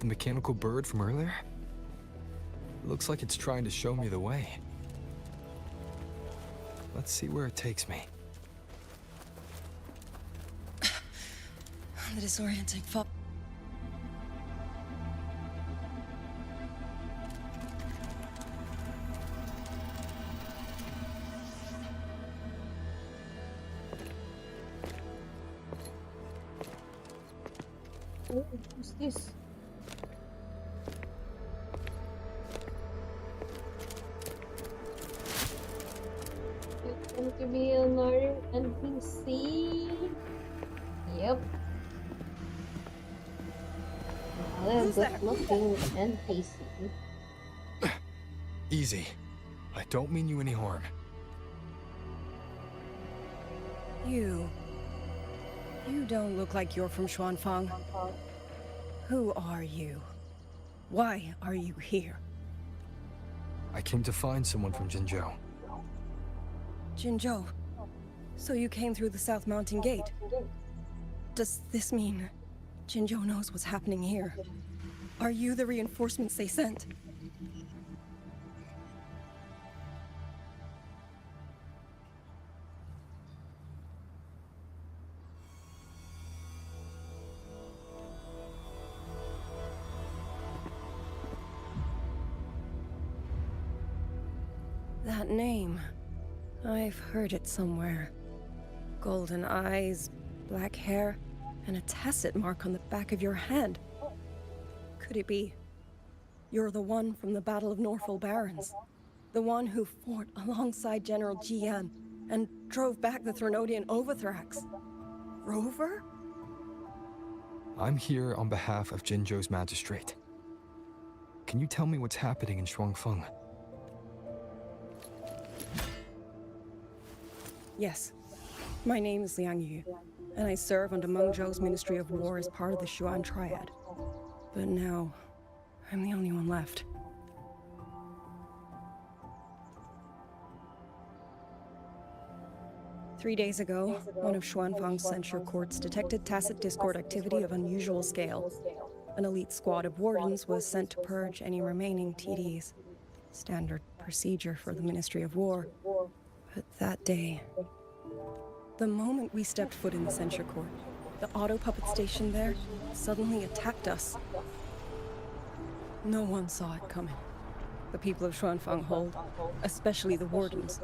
the mechanical bird from earlier? It looks like it's trying to show me the way. Let's see where it takes me. The disorienting fog. Oh, what's this? It's going to be another NPC. Yep. Another good looking NPC. Easy. I don't mean you any harm. You don't look like you're from Xuanfang. Who are you? Why are you here? I came to find someone from Jinzhou. Jinzhou. So you came through the South Mountain Gate. Does this mean Jinzhou knows what's happening here? Are you the reinforcements they sent? That name. I've heard it somewhere. Golden eyes, black hair, and a tacit mark on the back of your hand. Could it be you're the one from the Battle of Norfolk Barrens? The one who fought alongside General Jian and drove back the Threnodian Overthrax? Rover? I'm here on behalf of Jinzhou's magistrate. Can you tell me what's happening in Shuangfeng? Yes. My name is Liang Yu, and I serve under Mengzhou's Ministry of War as part of the Xuan Triad. But now, I'm the only one left. Three days ago, one of Xuanfang's censure courts detected tacit discord activity of unusual scale. An elite squad of wardens was sent to purge any remaining TDs. Standard procedure for the Ministry of War. But that day, the moment we stepped foot in the censure court, the auto puppet station there suddenly attacked us. No one saw it coming. The people of Xuanfang Hold, especially the wardens.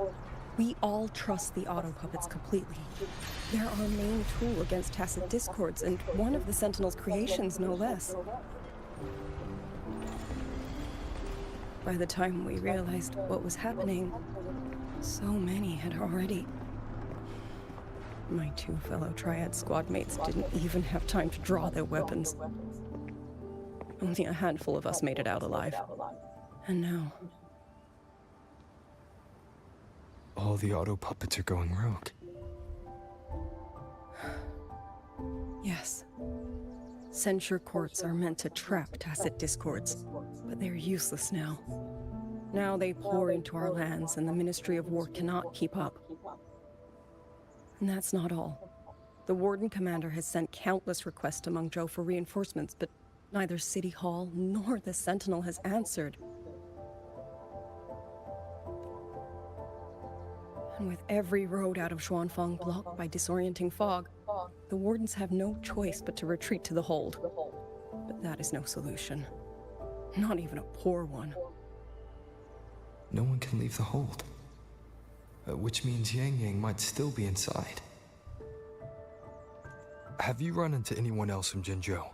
We all trust the auto puppets completely. They're our main tool against tacit discords, and one of the Sentinel's creations, no less. By the time we realized what was happening, so many had already... My two fellow Triad squad mates didn't even have time to draw their weapons. Only a handful of us made it out alive. And now... All the auto puppets are going rogue. Yes. Censure courts are meant to trap tacit discords, but they're useless now. Now they pour into our lands, and the Ministry of War cannot keep up. And that's not all. The Warden Commander has sent countless requests to Mengzhou for reinforcements, but neither City Hall nor the Sentinel has answered. And with every road out of Xuanfang blocked by disorienting fog, the Wardens have no choice but to retreat to the hold. But that is no solution. Not even a poor one. No one can leave the hold. Which means Yang Yang might still be inside. Have you run into anyone else from Jinzhou?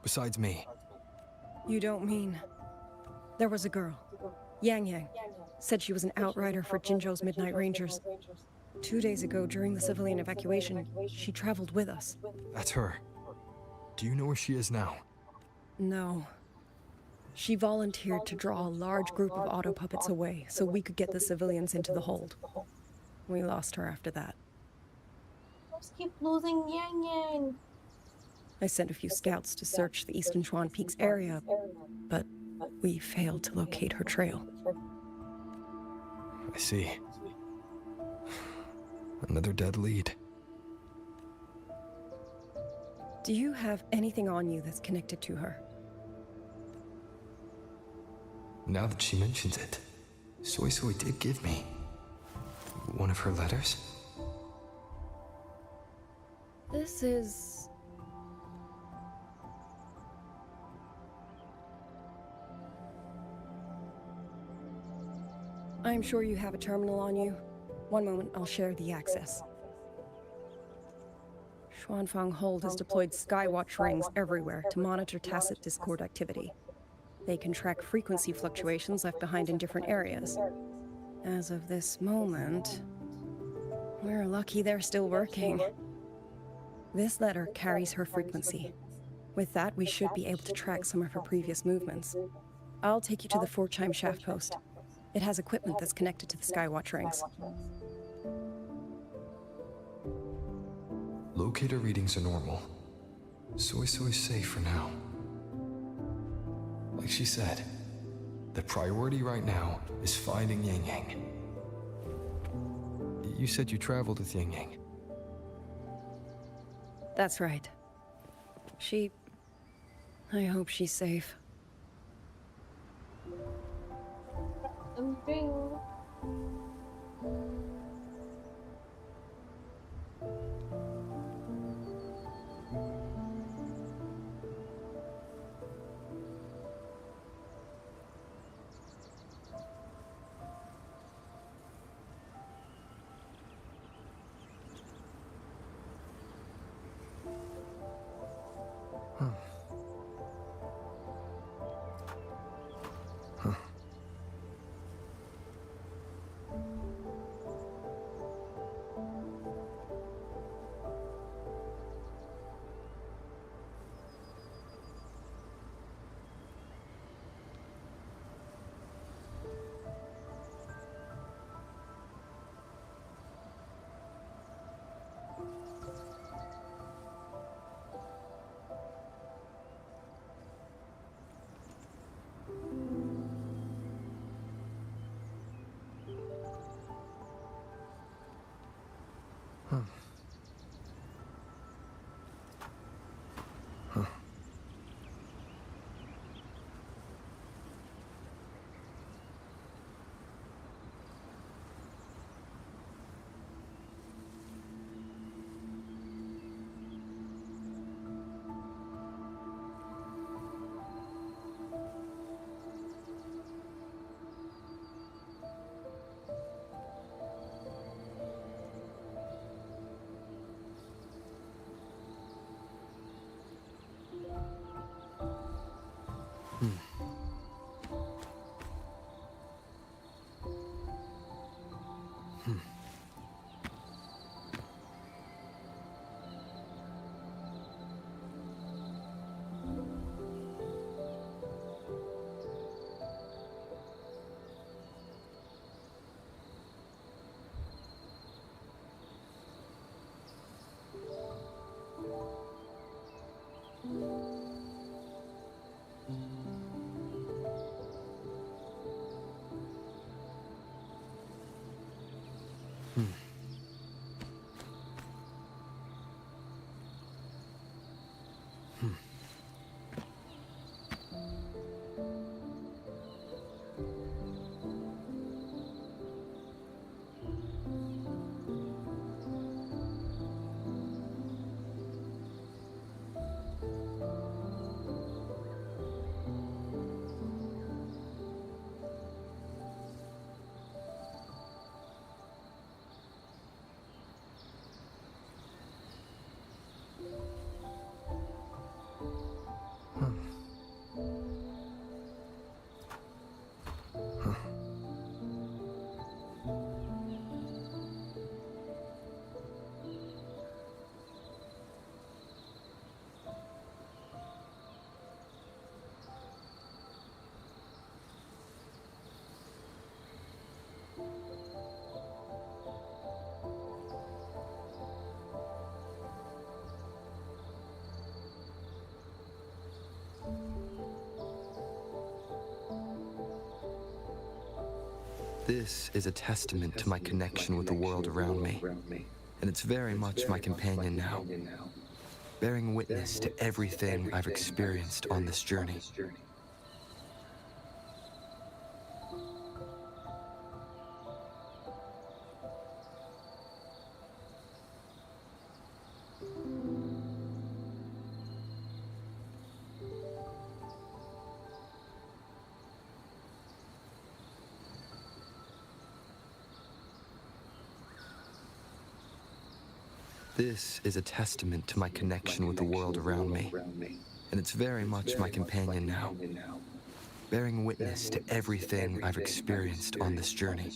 Besides me? You don't mean... There was a girl. Yang Yang. Said she was an outrider for Jinzhou's Midnight Rangers. 2 days ago, during the civilian evacuation, she traveled with us. That's her. Do you know where she is now? No. She volunteered to draw a large group of auto puppets away so we could get the civilians into the hold. We lost her after that. Let's keep losing Yang Yang. I sent a few scouts to search the Eastern Xuan Peaks area, but we failed to locate her trail. I see. Another dead lead. Do you have anything on you that's connected to her? Now that she mentions it, Soy Soy did give me one of her letters. This is... I'm sure you have a terminal on you. One moment, I'll share the access. Xuanfang Hold has deployed Skywatch rings everywhere to monitor Tacit Discord activity. They can track frequency fluctuations left behind in different areas. As of this moment, we're lucky they're still working. This letter carries her frequency. With that, we should be able to track some of her previous movements. I'll take you to the 4-chime shaft post. It has equipment that's connected to the Skywatch rings. Locator readings are normal. Soy Soy's safe for now. Like she said, the priority right now is finding Yang Yang. You said you traveled with Yang Yang. That's right. I hope she's safe. Something. This is a testament to my connection with the world around me, and it's very much my companion now, bearing witness to everything I've experienced on this journey. This is a testament to my connection with the world around me, and it's very much my companion now, bearing witness to everything I've experienced on this journey.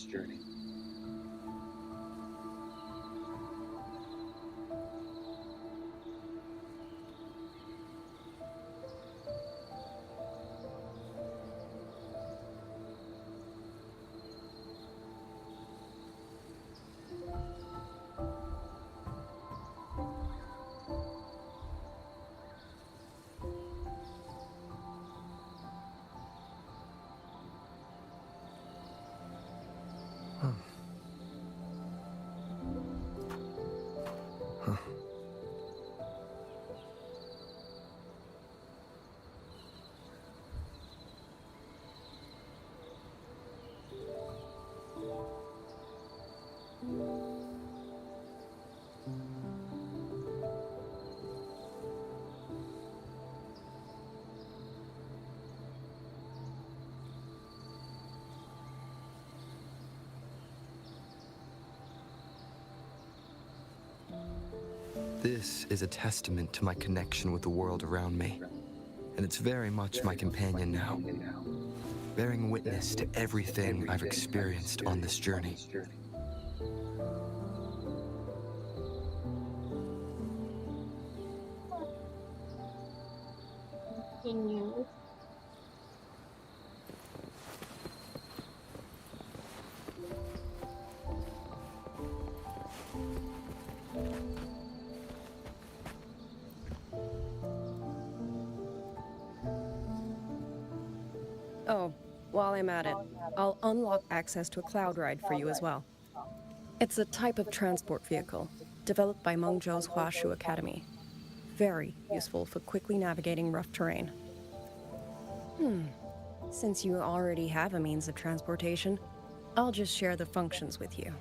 This is a testament to my connection with the world around me, and it's very much my companion now, bearing witness to everything I've experienced on this journey. Continue. Oh, while I'm at it, I'll unlock access to a cloud ride for you as well. It's a type of transport vehicle, developed by Mengzhou's Huashu Academy. Very useful for quickly navigating rough terrain. Since you already have a means of transportation, I'll just share the functions with you.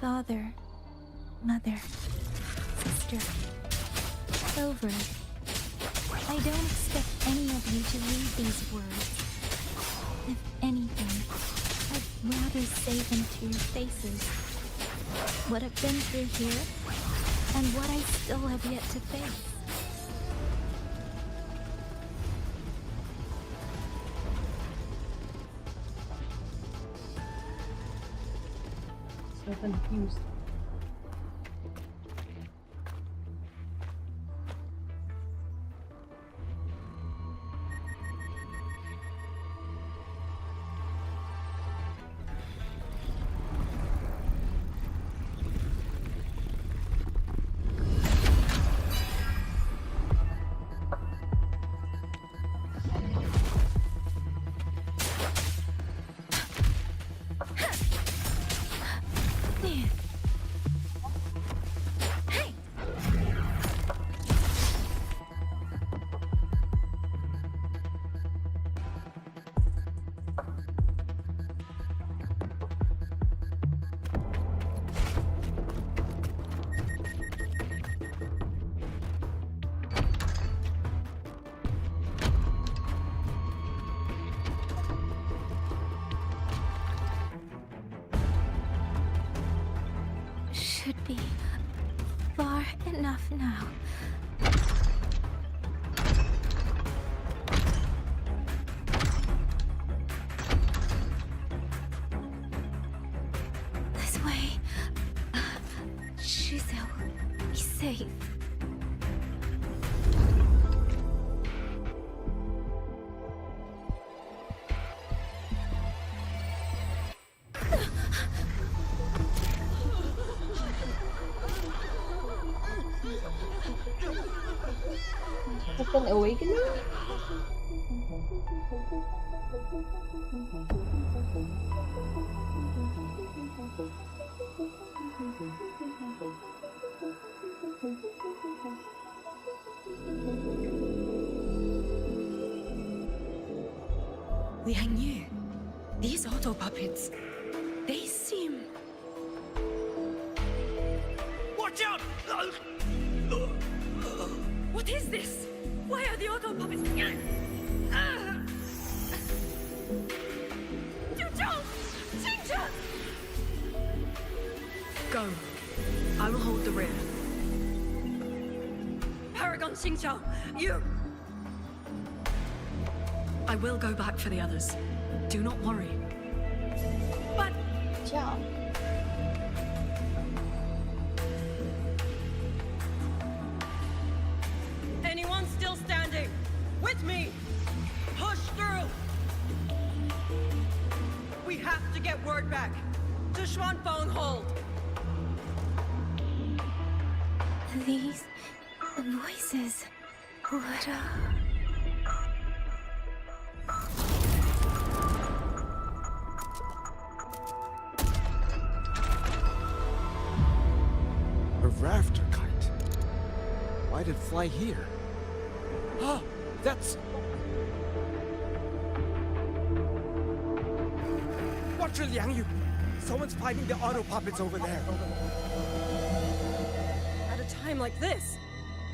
Father, mother, sister, over. I don't expect any of you to read these words. If anything, I'd rather say them to your faces. What I've been through here, and what I still have yet to face. So confused. Should be far enough now. This way. Shizel will be safe. Second awakening? Liang Yu, these auto puppets, they seem... Watch out! What is this? Why are the auto puppets... Go. I will hold the rear. Paragon Xingqiao, you... I will go back for the others. Do not worry. But... Yeah. Anyone still standing? With me! Push through! We have to get word back. To Xuanfeng Hold! These voices. What A rafter kite. Why'd it fly here? Ah, that's... Watch your Liang Yu! Someone's fighting the auto puppets over there. At a time like this,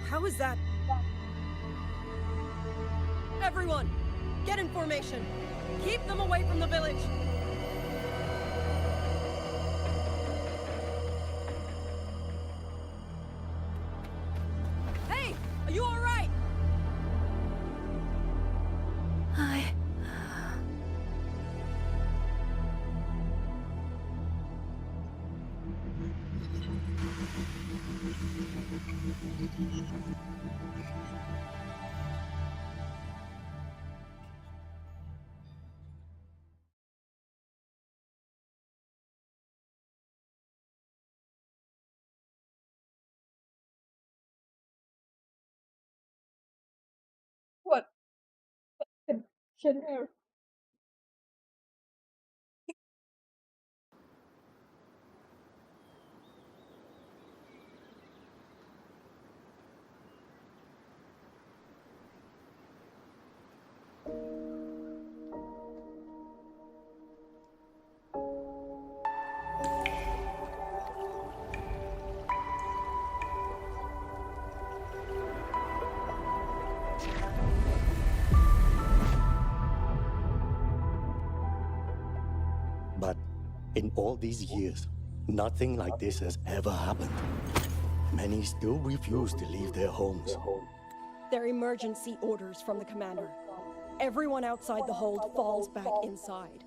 how is that? Everyone, get in formation. Keep them away from the village. Hey, are you all right? What? Air. In all these years, nothing like this has ever happened. Many still refuse to leave their homes. They're emergency orders from the commander. Everyone outside the hold falls back inside.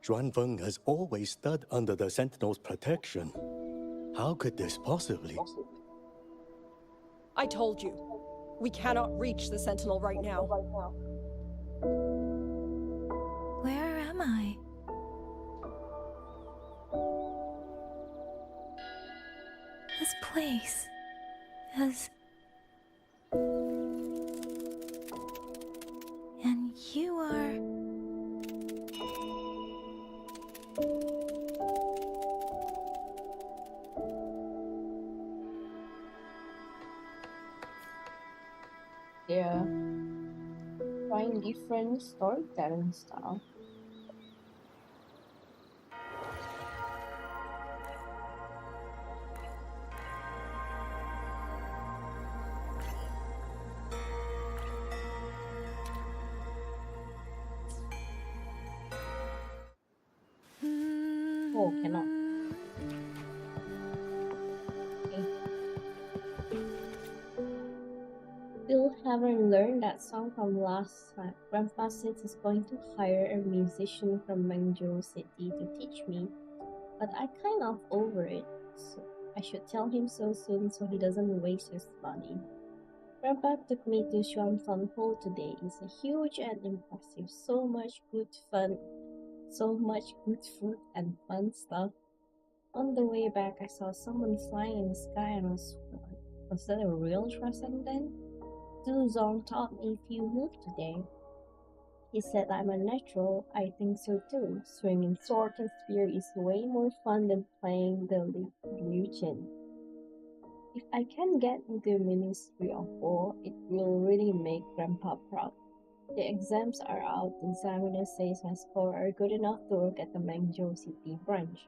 Xuanfeng has always stood under the Sentinel's protection. How could this possibly? I told you. We cannot reach the Sentinel right now. Where am I? This place has... And you are... Yeah. Trying different storytelling style. Oh, cannot. Okay. Still haven't learned that song from last time. Grandpa says he's going to hire a musician from Mengzhou City to teach me, but I kind of over it. So I should tell him so soon so he doesn't waste his money. Grandpa took me to Xuanfeng Hall today. It's a huge and impressive. So much good fun. So much good food and fun stuff. On the way back, I saw someone flying in the sky and was that a real transcendent? Du Zong taught me a few moves today. He said I'm a natural. I think so too. Swinging sword and spear is way more fun than playing the Liu Jin. If I can get into Ministry of War, it will really make Grandpa proud. The exams are out. The examiner says my scores are good enough to work at the Mengzhou City branch.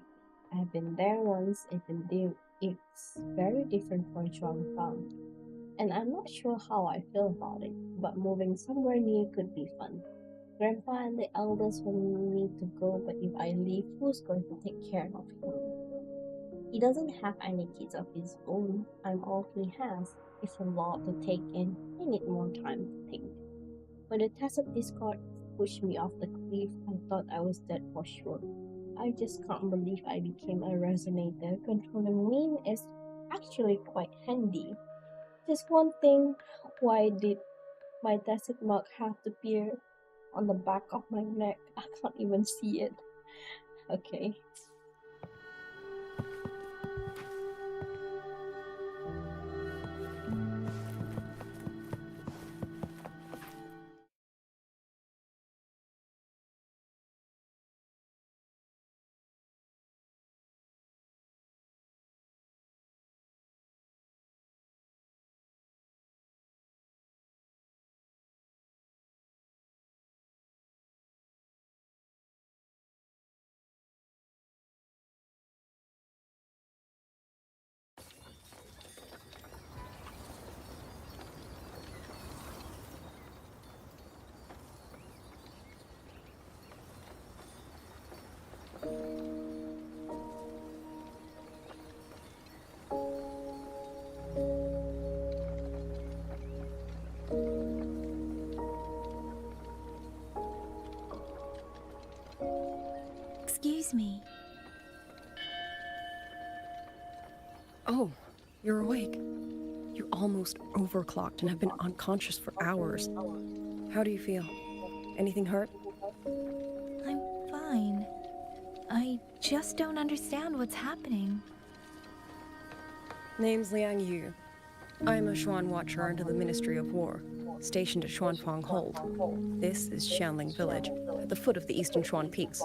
I have been there once, even though it's very different from Shuangfang. And I'm not sure how I feel about it, but moving somewhere new could be fun. Grandpa and the elders want me to go, but if I leave, who's going to take care of him? He doesn't have any kids of his own. I'm all he has. It's a lot to take in. I need more time to think. When the Tacit Discord pushed me off the cliff, I thought I was dead for sure. I just can't believe I became a resonator. Controlling mean is actually quite handy. Just one thing, why did my Tacit mark have to appear on the back of my neck? I can't even see it. Okay. Excuse me. Oh, you're awake. You almost overclocked and have been unconscious for hours. How do you feel? Anything hurt? I'm fine. I just don't understand what's happening. Name's Liang Yu. I'm a Xuan Watcher under the Ministry of War, stationed at Xuanfang Hold. This is Xianling Village, at the foot of the Eastern Xuan Peaks.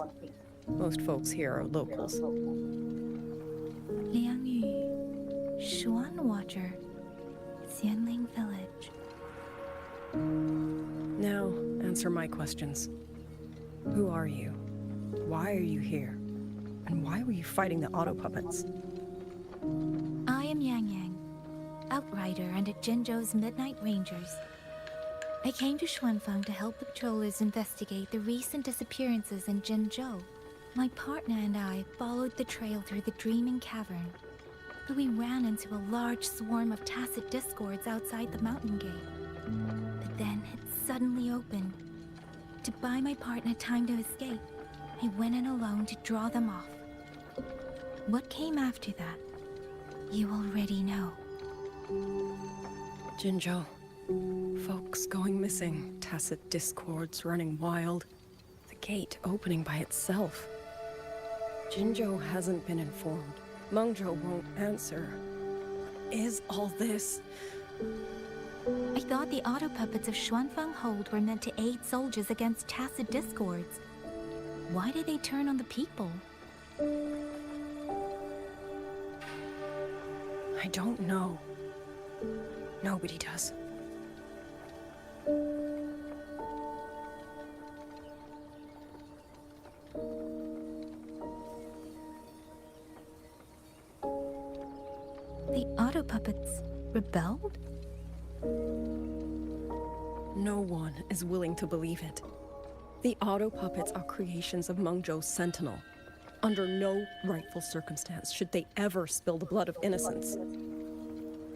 Most folks here are locals. Liang Yu, Xuan Watcher, Xianling Village. Now, answer my questions. Who are you? Why are you here? And why were you fighting the auto puppets? I am Yang Yang, outrider under Jinzhou's Midnight Rangers. I came to Xuanfang to help the patrollers investigate the recent disappearances in Jinzhou. My partner and I followed the trail through the Dreaming Cavern, but we ran into a large swarm of Tacit Discords outside the mountain gate. But then it suddenly opened. To buy my partner time to escape, I went in alone to draw them off. What came after that, you already know. Jinzhou. Folks going missing, Tacit Discords running wild, the gate opening by itself. Jinzhou hasn't been informed. Mengzhou won't answer. Is all this? I thought the auto puppets of Xuanfang Hold were meant to aid soldiers against Tacit Discords. Why did they turn on the people? I don't know. Nobody does. The auto puppets rebelled? No one is willing to believe it. The auto puppets are creations of Mengzhou's Sentinel. Under no rightful circumstance should they ever spill the blood of innocents.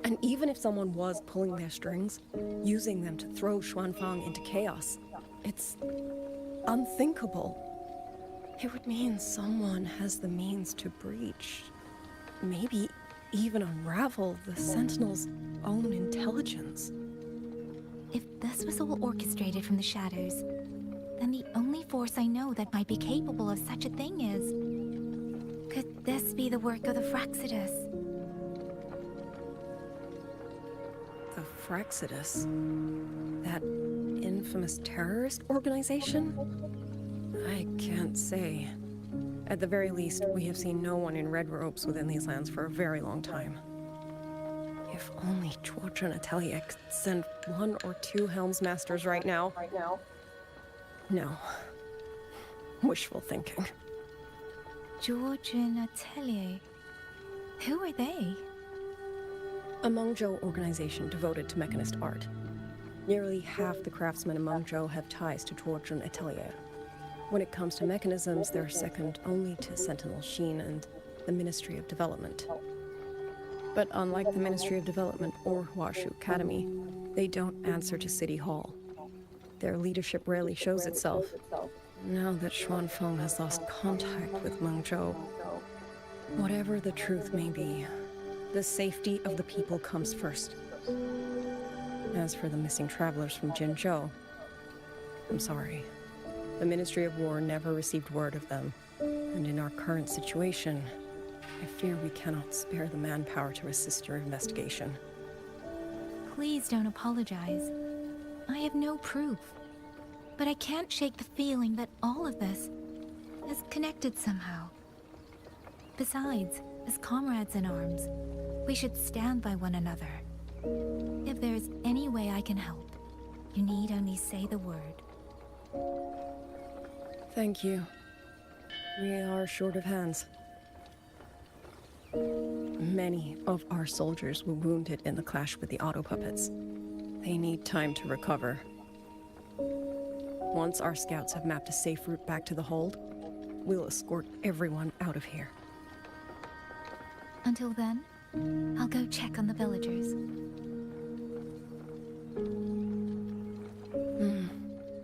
And even if someone was pulling their strings, using them to throw Xuanfang into chaos, it's unthinkable. It would mean someone has the means to breach, maybe even unravel the Sentinel's own intelligence. If this was all orchestrated from the shadows, then the only force I know that might be capable of such a thing is... Could this be the work of the Fraxidus? The Fraxidus? That infamous terrorist organization? I can't say. At the very least, we have seen no one in red robes within these lands for a very long time. If only Chuochen Atelier could send 1 or 2 Helmsmasters right now. No. Wishful thinking. Georgian Atelier. Who are they? A Mengzhou organization devoted to mechanist art. Nearly half the craftsmen in Mengzhou have ties to Georgian Atelier. When it comes to mechanisms, they're second only to Sentinel Sheen and the Ministry of Development. But unlike the Ministry of Development or Huashu Academy, they don't answer to City Hall. Their leadership rarely shows itself. Now that Xuanfeng has lost contact with Mengzhou, whatever the truth may be, the safety of the people comes first. As for the missing travelers from Jinzhou, I'm sorry. The Ministry of War never received word of them, and in our current situation, I fear we cannot spare the manpower to assist your investigation. Please don't apologize. I have no proof. But I can't shake the feeling that all of this is connected somehow. Besides, as comrades in arms, we should stand by one another. If there is any way I can help, you need only say the word. Thank you. We are short of hands. Many of our soldiers were wounded in the clash with the auto puppets. They need time to recover. Once our scouts have mapped a safe route back to the hold, we'll escort everyone out of here. Until then, I'll go check on the villagers.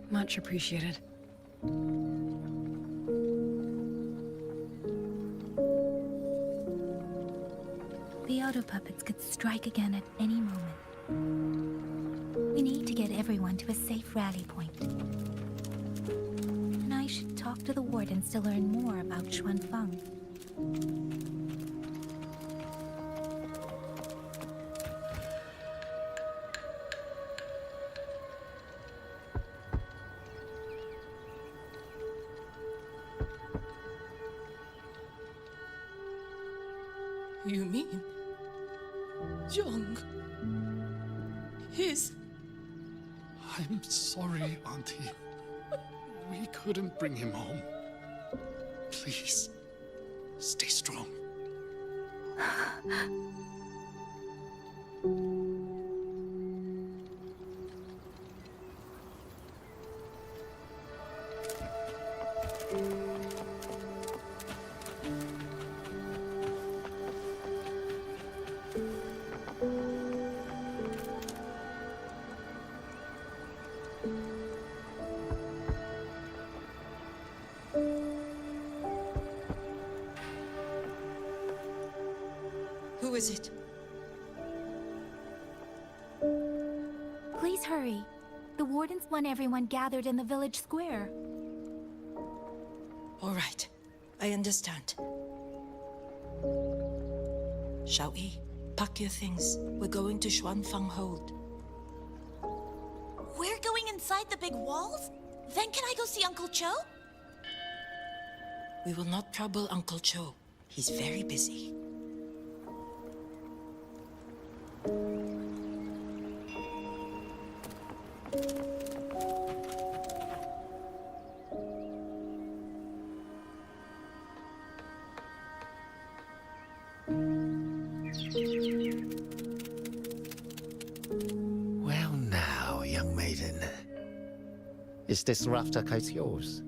Much appreciated. The auto puppets could strike again at any moment. We need to get everyone to a safe rally point. And I should talk to the wardens to learn more about Xuanfeng. You mean... Young... His... I'm sorry, Auntie. We couldn't bring him home. Please, stay strong. Who is it? Please hurry. The wardens want everyone gathered in the village square. All right. I understand. Xiaoyi, pack your things. We're going to Xuanfeng Hold. We're going inside the big walls? Then can I go see Uncle Cho? We will not trouble Uncle Cho. He's very busy. Well now, young maiden. Is this rafter kite yours?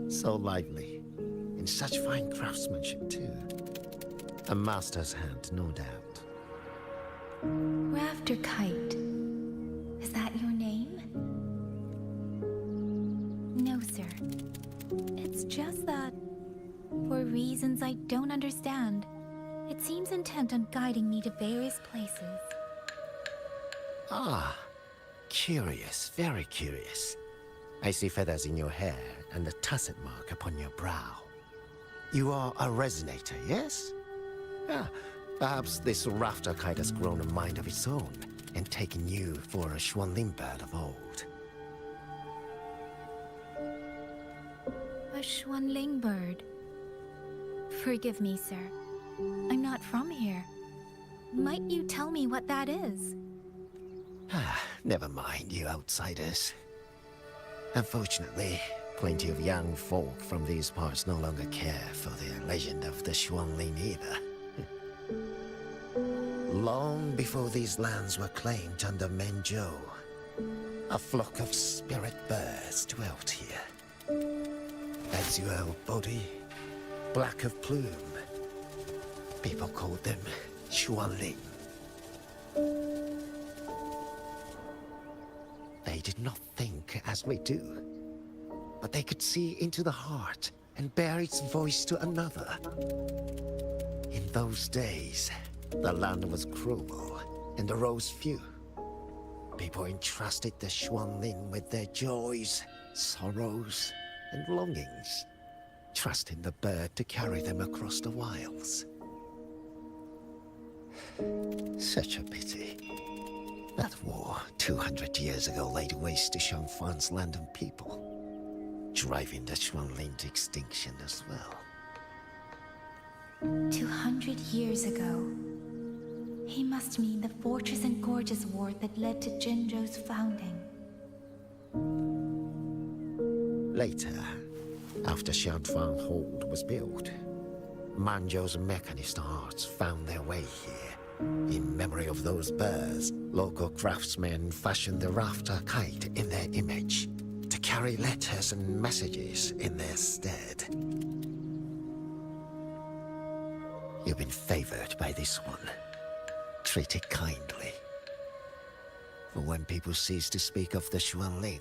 So lively. In such fine craftsmanship, too. A master's hand, no doubt. Rafter Kite. Is that your name? No, sir. It's just that, for reasons I don't understand, it seems intent on guiding me to various places. Ah, curious, very curious. I see feathers in your hair and a tusset mark upon your brow. You are a resonator, yes? Ah, perhaps this rafter kite has grown a mind of its own and taken you for a Xuanling bird of old. A Xuanling bird. Forgive me, sir. I'm not from here. Might you tell me what that is? Ah, never mind, you outsiders. Unfortunately, plenty of young folk from these parts no longer care for the legend of the Xuanling either. Long before these lands were claimed under Mengzhou, a flock of spirit birds dwelt here. Azure of body, black of plume, People called them Xuanling. They did not think as we do, but they could see into the heart and bear its voice to another. In those days, the land was cruel and the roads few. People entrusted the Xuanling with their joys, sorrows, and longings, trusting the bird to carry them across the wilds. Such a pity. That war 200 years ago laid waste to Shangfan's land and people, driving the Xuanling to extinction as well. 200 years ago. He must mean the Fortress and Gorges War that led to Jinzhou's founding. Later, after Shangfang Hold was built, Manzhou's mechanist arts found their way here. In memory of those birds, local craftsmen fashioned the rafter kite in their image to carry letters and messages in their stead. You've been favored by this one. Treat it kindly. For when people cease to speak of the Xuanling,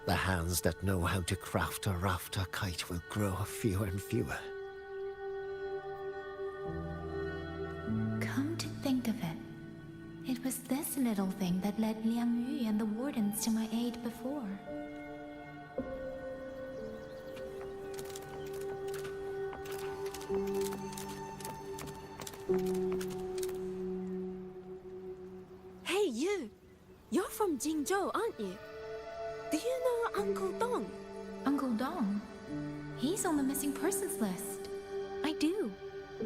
the hands that know how to craft a rafter kite will grow fewer and fewer. Come to think of it, it was this little thing that led Liang Yu and the wardens to my aid before. Hey, you! You're from Jingzhou, aren't you? Do you know Uncle Dong? Uncle Dong? He's on the missing persons list. I do.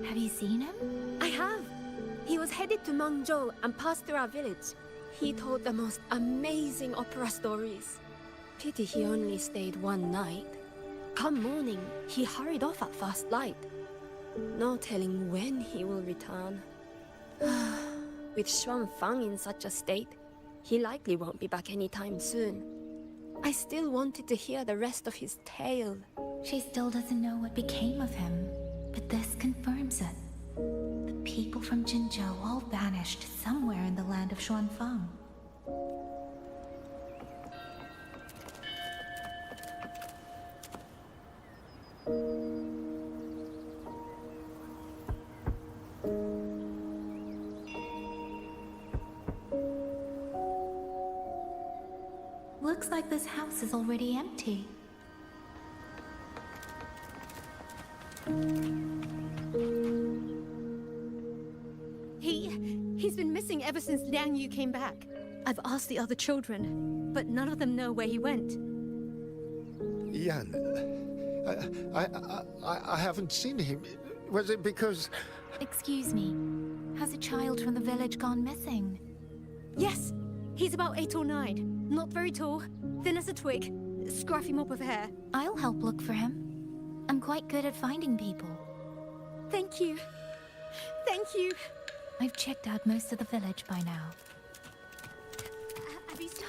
Have you seen him? I have. He was headed to Mangzhou and passed through our village. He told the most amazing opera stories. Pity he only stayed one night. Come morning, he hurried off at first light. No telling when he will return. With Xuanfang in such a state, he likely won't be back anytime soon. I still wanted to hear the rest of his tale. She still doesn't know what became of him, but this confirms it. The people from Jinzhou all vanished somewhere in the land of Xuanfang. Looks like this house is already empty. He's been missing ever since Liang Yu came back. I've asked the other children, but none of them know where he went. Yan, I haven't seen him. Was it because... Excuse me, has a child from the village gone missing? Yes, he's about 8 or 9. Not very tall, thin as a twig, scruffy mop of hair. I'll help look for him. I'm quite good at finding people. Thank you. Thank you. I've checked out most of the village by now.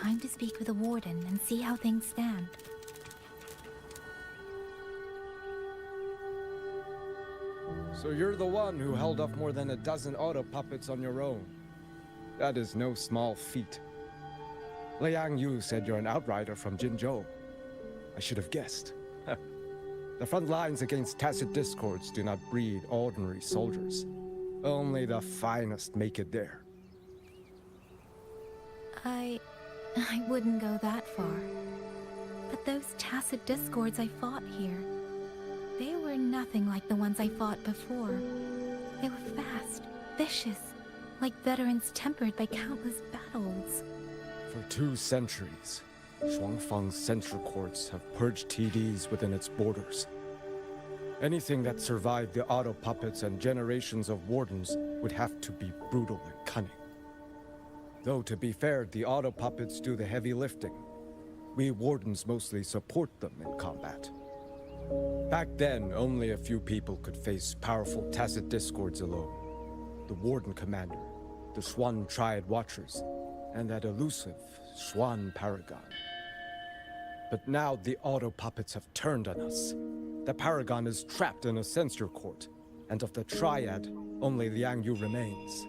Time to speak with the warden and see how things stand. So you're the one who held off more than a dozen auto puppets on your own. That is no small feat. Liang Yu said you're an outrider from Jinzhou. I should have guessed. The front lines against tacit discords do not breed ordinary soldiers. Only the finest make it there. I wouldn't go that far. But those tacit discords I fought here, they were nothing like the ones I fought before. They were fast, vicious, like veterans tempered by countless battles. For 2 centuries, Shuangfang's central courts have purged TDs within its borders. Anything that survived the auto puppets and generations of wardens would have to be brutal and cunning. Though to be fair, the auto puppets do the heavy lifting. We wardens mostly support them in combat. Back then, only a few people could face powerful tacit discords alone. The warden commander, the Swan Triad Watchers, and that elusive Swan Paragon. But now the auto puppets have turned on us. The Paragon is trapped in a censor court, and of the Triad, only Liang Yu remains.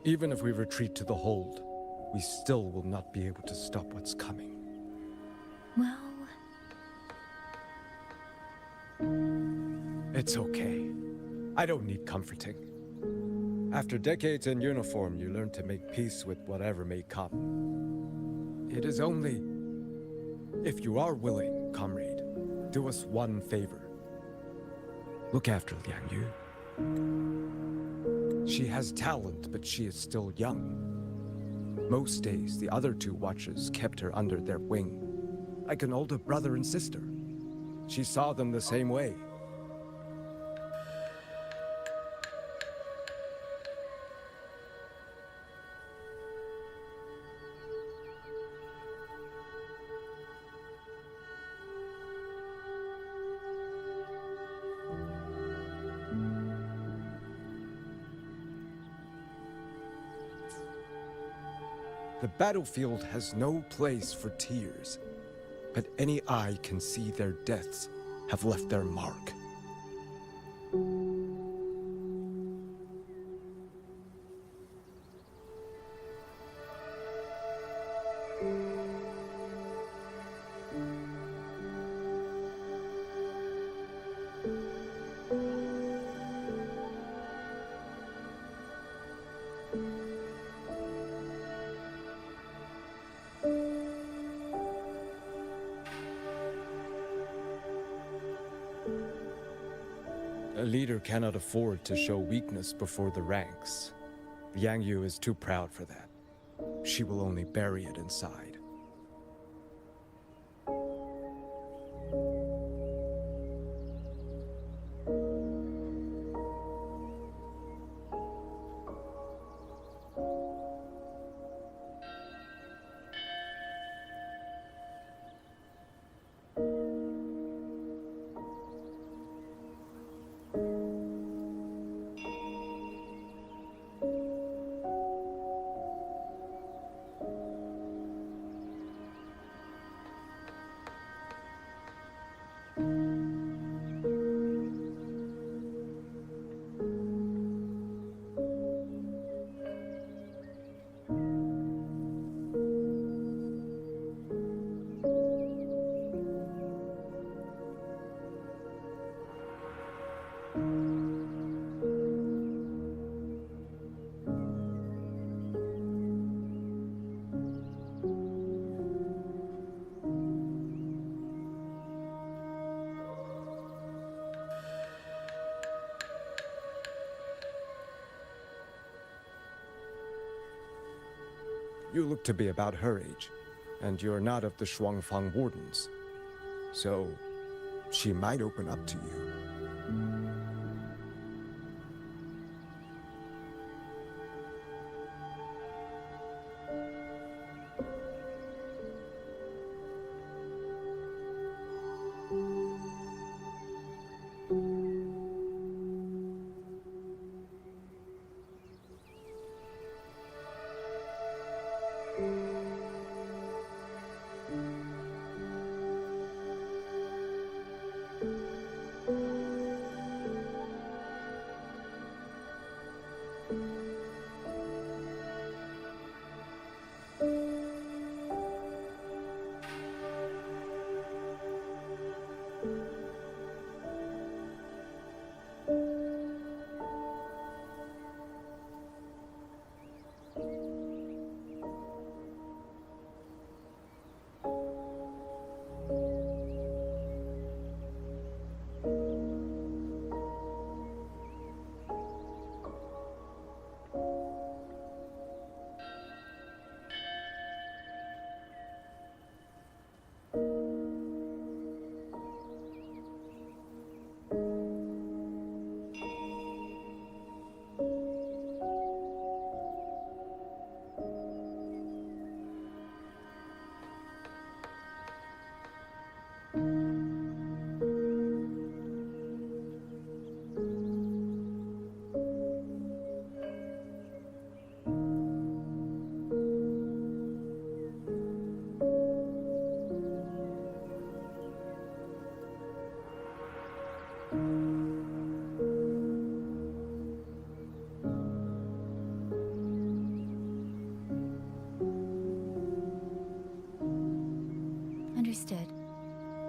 Even if we retreat to the hold, we still will not be able to stop what's coming. Well... It's okay. I don't need comforting. After decades in uniform, you learn to make peace with whatever may come. It is only... If you are willing, comrade, do us one favor. Look after Liang Yu. She has talent, but she is still young. Most days, the other two watchers kept her under their wing, like an older brother and sister. She saw them the same way. The battlefield has no place for tears, but any eye can see their deaths have left their mark. A leader cannot afford to show weakness before the ranks. Liang Yu is too proud for that. She will only bury it inside. You look to be about her age, and you're not of the Shuangfang Wardens. So, she might open up to you.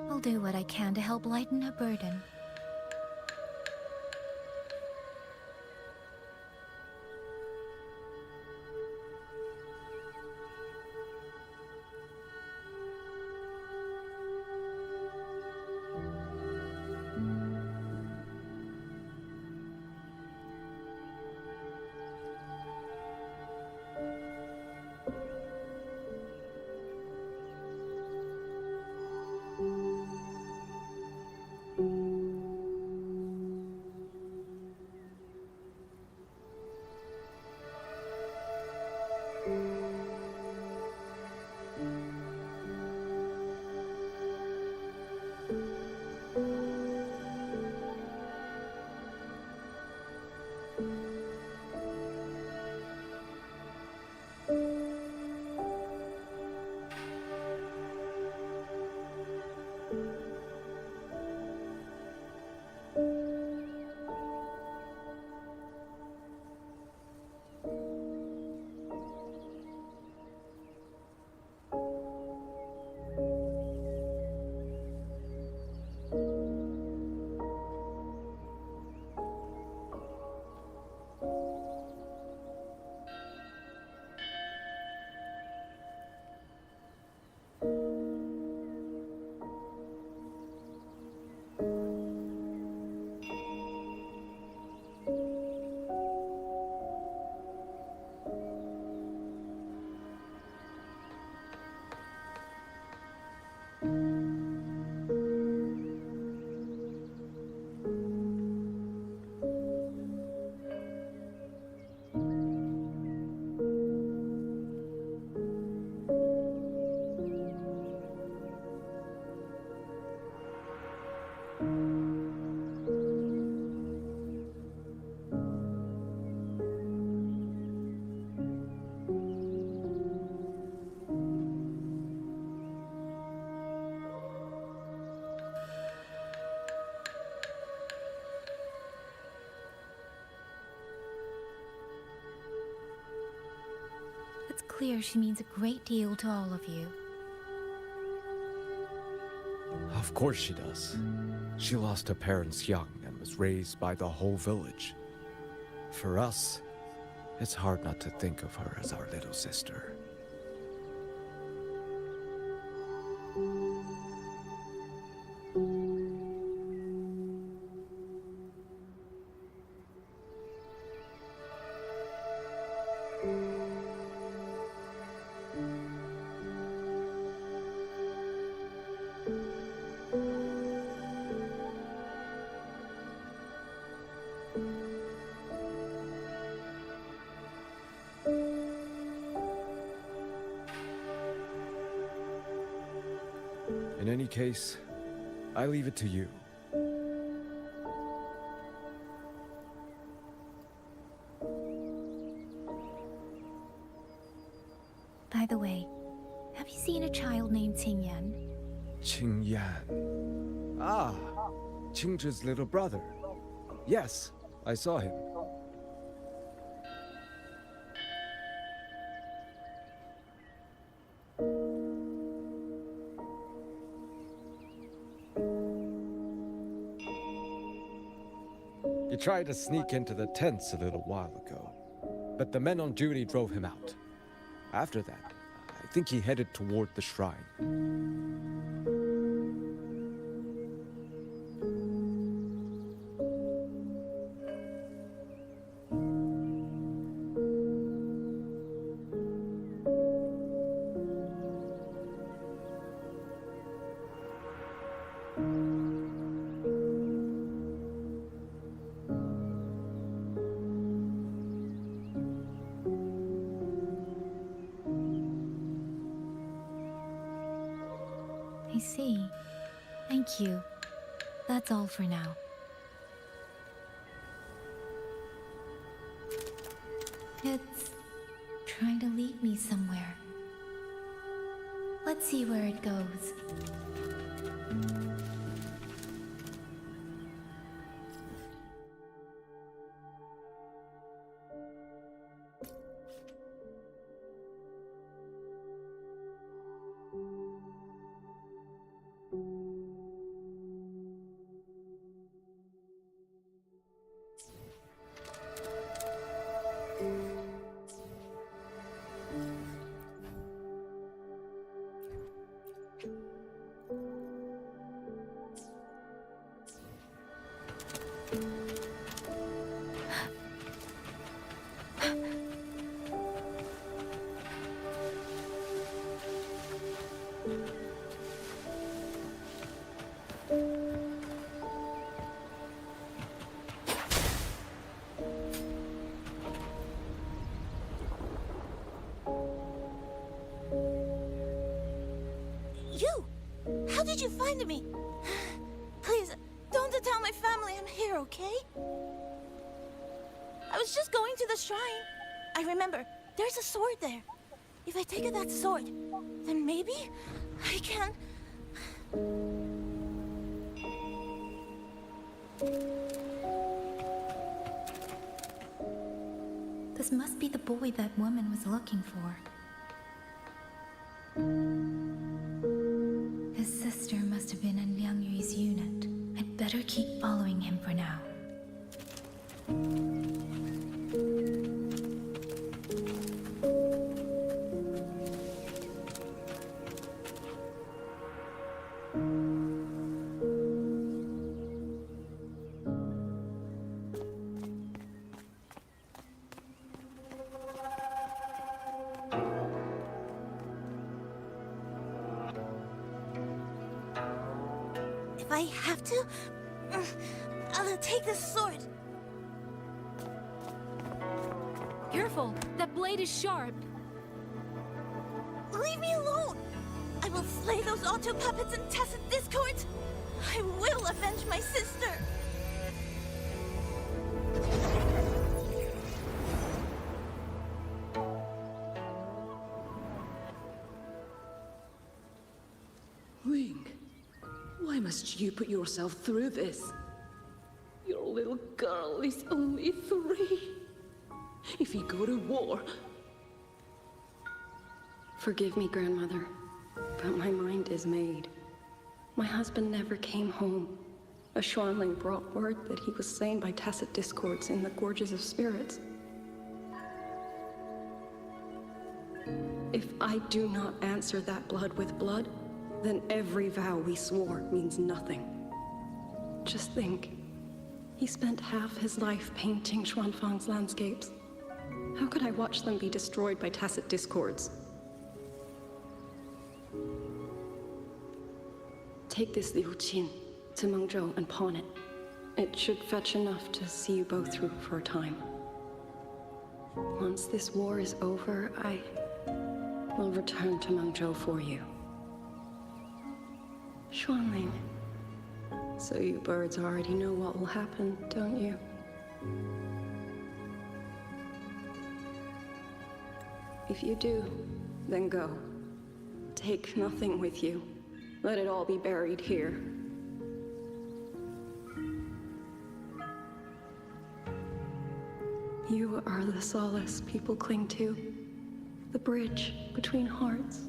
I'll do what I can to help lighten her burden. It's clear she means a great deal to all of you. Of course she does. She lost her parents young and was raised by the whole village. For us, it's hard not to think of her as our little sister. In any case, I leave it to you. By the way, have you seen a child named Qingyan? Qingyan. Ah, Qingzhi's little brother. Yes, I saw him. He tried to sneak into the tents a little while ago, but the men on duty drove him out. After that, I think he headed toward the shrine. I see. Thank you. That's all for now. It's trying to lead me somewhere. Let's see where it goes. did you find me? Please, don't tell my family I'm here, okay? I was just going to the shrine. I remember, there's a sword there. If I take that sword, then maybe I can... This must be the boy that woman was looking for. His sister must have been in Liang Yui's unit. I'd better keep following him for now. If I have to, I'll take this sword. Careful! That blade is sharp! Leave me alone! I will slay those auto puppets and tacit discords! I will avenge my sister! Wing, why must you put yourself through this? Your little girl is only 3. If you go to war... Forgive me, Grandmother, but my mind is made. My husband never came home. A Xuanling brought word that he was slain by tacit discords in the Gorges of Spirits. If I do not answer that blood with blood, then every vow we swore means nothing. Just think, he spent half his life painting Xuanfang's landscapes. How could I watch them be destroyed by tacit discords? Take this Liu Qin to Mengzhou and pawn it. It should fetch enough to see you both through for a time. Once this war is over, I will return to Mengzhou for you. Xuanling. So you birds already know what will happen, don't you? If you do, then go. Take nothing with you. Let it all be buried here. You are the solace people cling to, the bridge between hearts.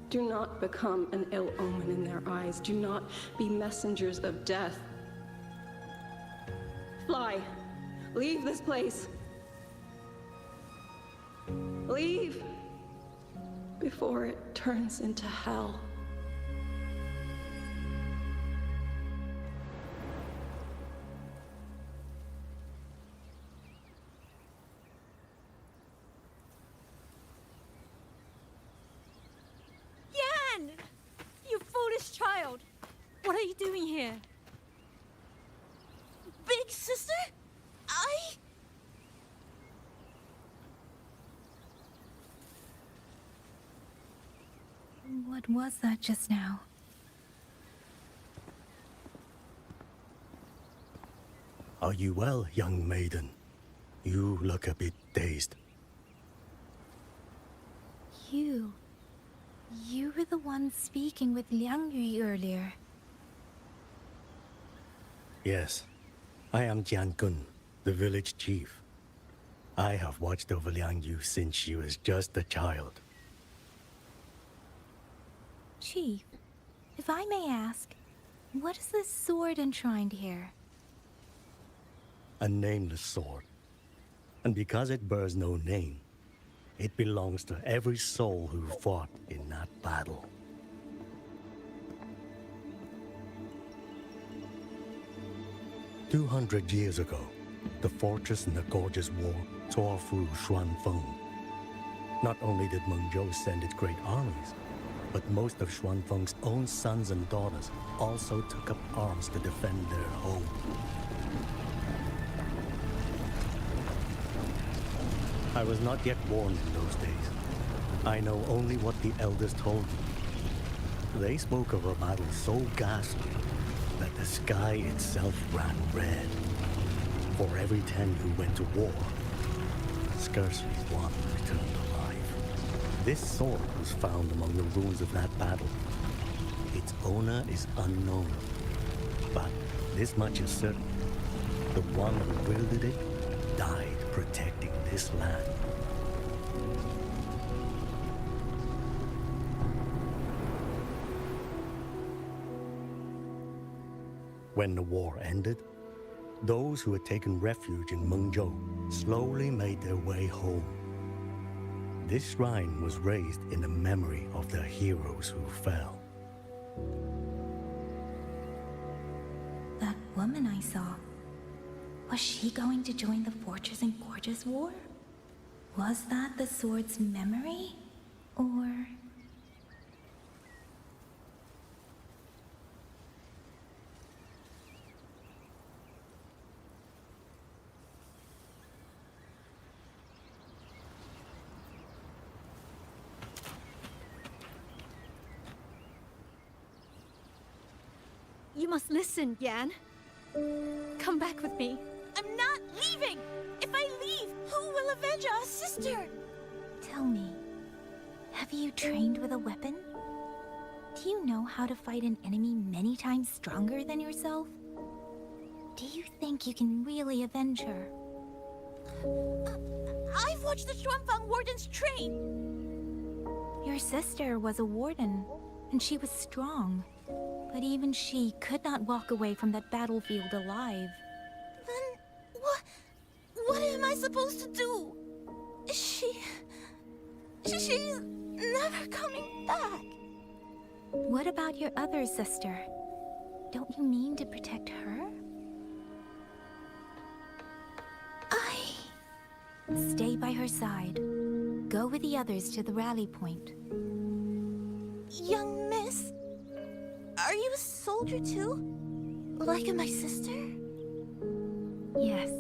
Do not become an ill omen in their eyes. Do not be messengers of death. Fly. Leave this place. Leave before it turns into hell. Yan! You foolish child! What are you doing here? Big sister? What was that just now? Are you well, young maiden? You look a bit dazed. You were the one speaking with Liang Yui earlier. Yes, I am Jian Gun, the village chief. I have watched over Liang Yu since she was just a child. Chief, if I may ask, what is this sword enshrined here? A nameless sword. And because it bears no name, it belongs to every soul who fought in that battle. "200 years ago, the fortress in the Gorgeous War tore through Xuanfeng. Not only did Mengzhou send its great armies, but most of Xuanfeng's own sons and daughters also took up arms to defend their home. I was not yet born in those days. I know only what the elders told me. They spoke of a battle so ghastly that the sky itself ran red. For every 10 who went to war, scarcely one returned alive. This sword was found among the ruins of that battle. Its owner is unknown, but this much is certain. The one who wielded it died protecting this land. When the war ended, those who had taken refuge in Mengzhou slowly made their way home. This shrine was raised in the memory of the heroes who fell. That woman I saw, was she going to join the Fortress and Gorges War? Was that the sword's memory? Or... You must listen, Yan. Come back with me. I'm not leaving! If I leave, who will avenge our sister? Tell me, have you trained with a weapon? Do you know how to fight an enemy many times stronger than yourself? Do you think you can really avenge her? I've watched the Xuanfang wardens train! Your sister was a warden, and she was strong. But even she could not walk away from that battlefield alive. Then what am I supposed to do? She's never coming back. What about your other sister? Don't you mean to protect her? Stay by her side. Go with the others to the rally point. Young miss, are you a soldier too? Like my sister? Yes.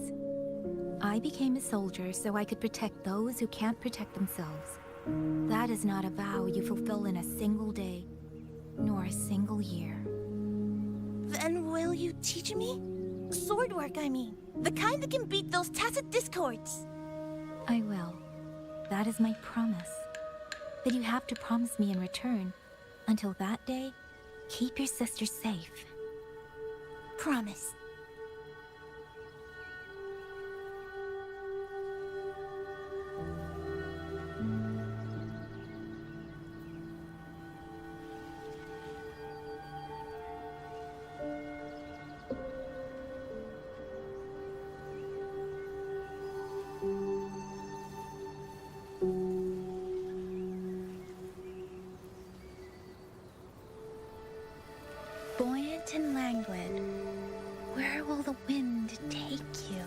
I became a soldier so I could protect those who can't protect themselves. That is not a vow you fulfill in a single day, nor a single year. Then will you teach me? Sword work, I mean. The kind that can beat those tacit discords. I will. That is my promise. But you have to promise me in return. Until that day, keep your sister safe. Promise. Buoyant and languid, where will the wind take you?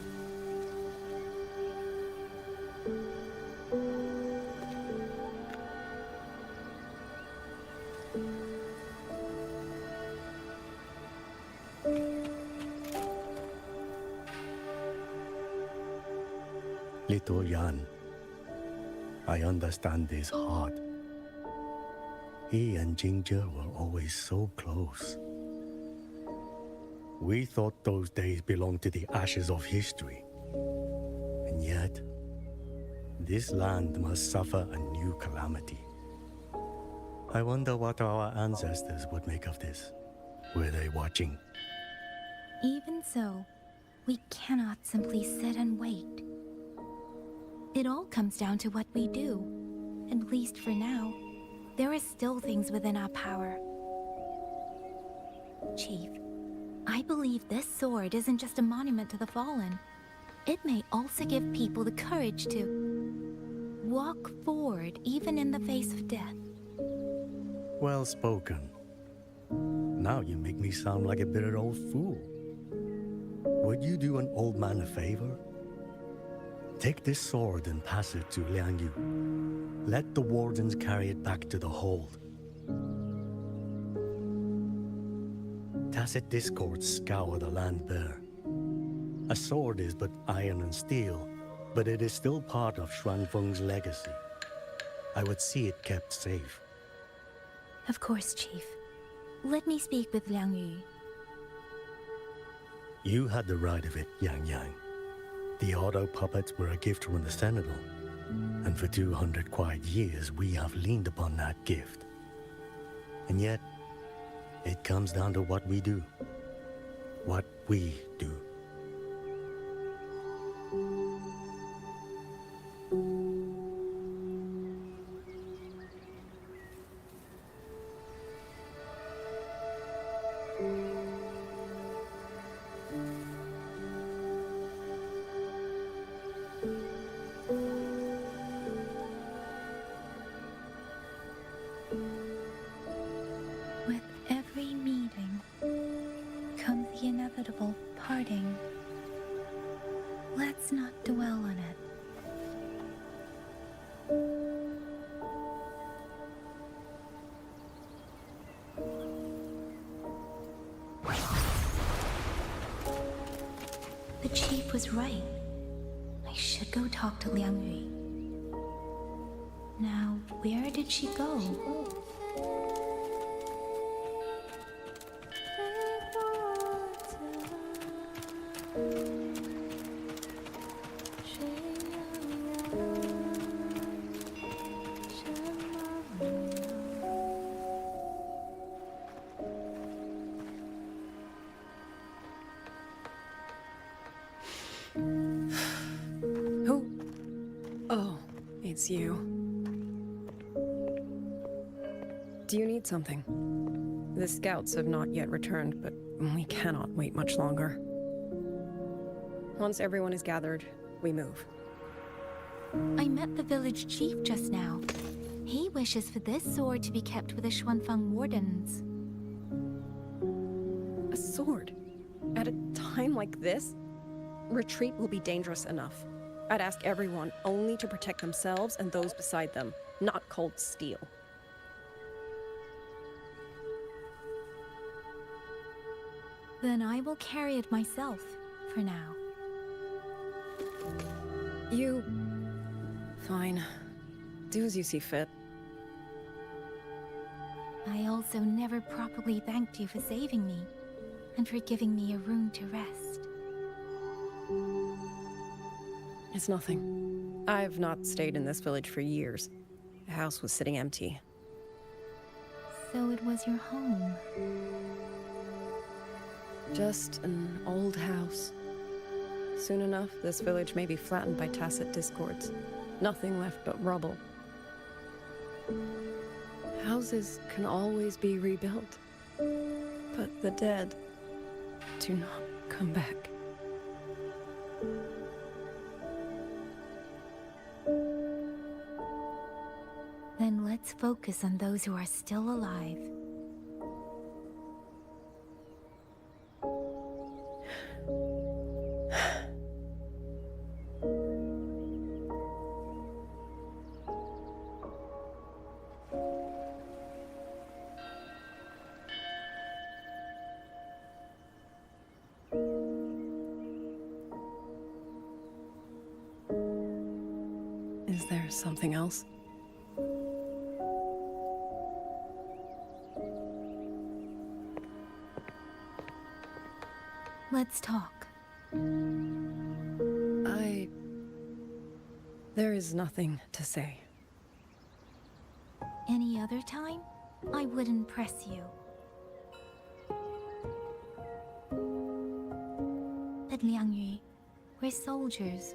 Little Yan, I understand this hard. He and Jingzhe were always so close. We thought those days belonged to the ashes of history. And yet, this land must suffer a new calamity. I wonder what our ancestors would make of this. Were they watching? Even so, we cannot simply sit and wait. It all comes down to what we do. At least for now, there are still things within our power. Chief, I believe this sword isn't just a monument to the fallen. It may also give people the courage to walk forward even in the face of death. Well spoken. Now you make me sound like a bitter old fool. Would you do an old man a favor? Take this sword and pass it to Liang Yu. Let the wardens carry it back to the hold. Tacit discords scour the land bare. A sword is but iron and steel, but it is still part of Xuanfeng's legacy. I would see it kept safe. Of course, Chief. Let me speak with Liang Yu. You had the right of it, Yang Yang. The auto puppets were a gift from the Sentinel, and for 200 quiet years we have leaned upon that gift. And yet, it comes down to what we do. What we do. With every meeting comes the inevitable parting. Let's not dwell on it. The chief was right. I should go talk to Liang Yu. Now, where did she go? Who? Oh, it's you. Do you need something? The scouts have not yet returned, but we cannot wait much longer. Once everyone is gathered, we move. I met the village chief just now. He wishes for this sword to be kept with the Xuanfang wardens. A sword? At a time like this? Retreat will be dangerous enough. I'd ask everyone only to protect themselves and those beside them, not cold steel. Then I will carry it myself, for now. You... Fine. Do as you see fit. I also never properly thanked you for saving me, and for giving me a room to rest. It's nothing. I've not stayed in this village for years. The house was sitting empty. So it was your home. Just an old house. Soon enough, this village may be flattened by tacit discords. Nothing left but rubble. Houses can always be rebuilt. But the dead do not come back. Then let's focus on those who are still alive. Is there something else? Let's talk. There is nothing to say. Any other time, I wouldn't press you. But Liang Yu, we're soldiers.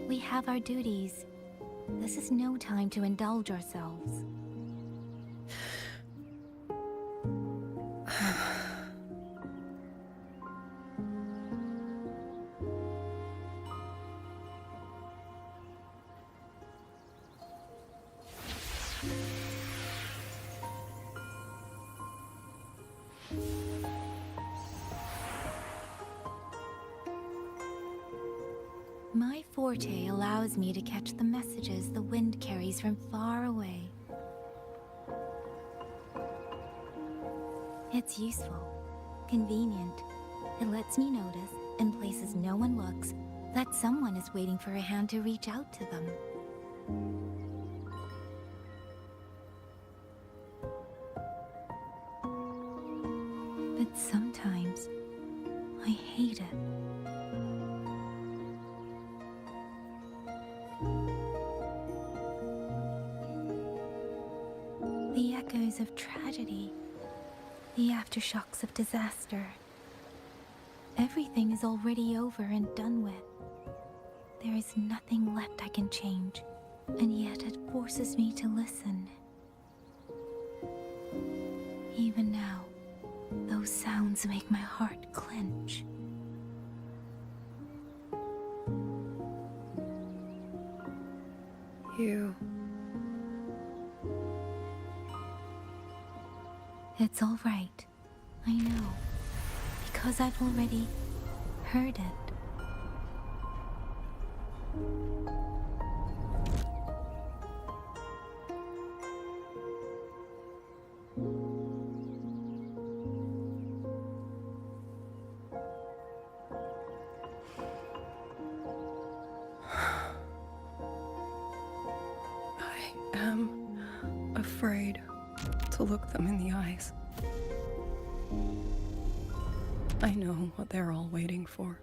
We have our duties. This is no time to indulge ourselves. My forte allows me to catch the messages the wind carries from far away. It's useful, convenient. It lets me notice, in places no one looks, that someone is waiting for a hand to reach out to them. But sometimes I hate it. The echoes of tragedy, the aftershocks of disaster. Everything is already over and done with. There is nothing left I can change, and yet it forces me to listen. Even now, those sounds make my heart clench. You... It's all right. I know. Because I've already heard it. I am afraid to look them in the eyes. I know what they're all waiting for,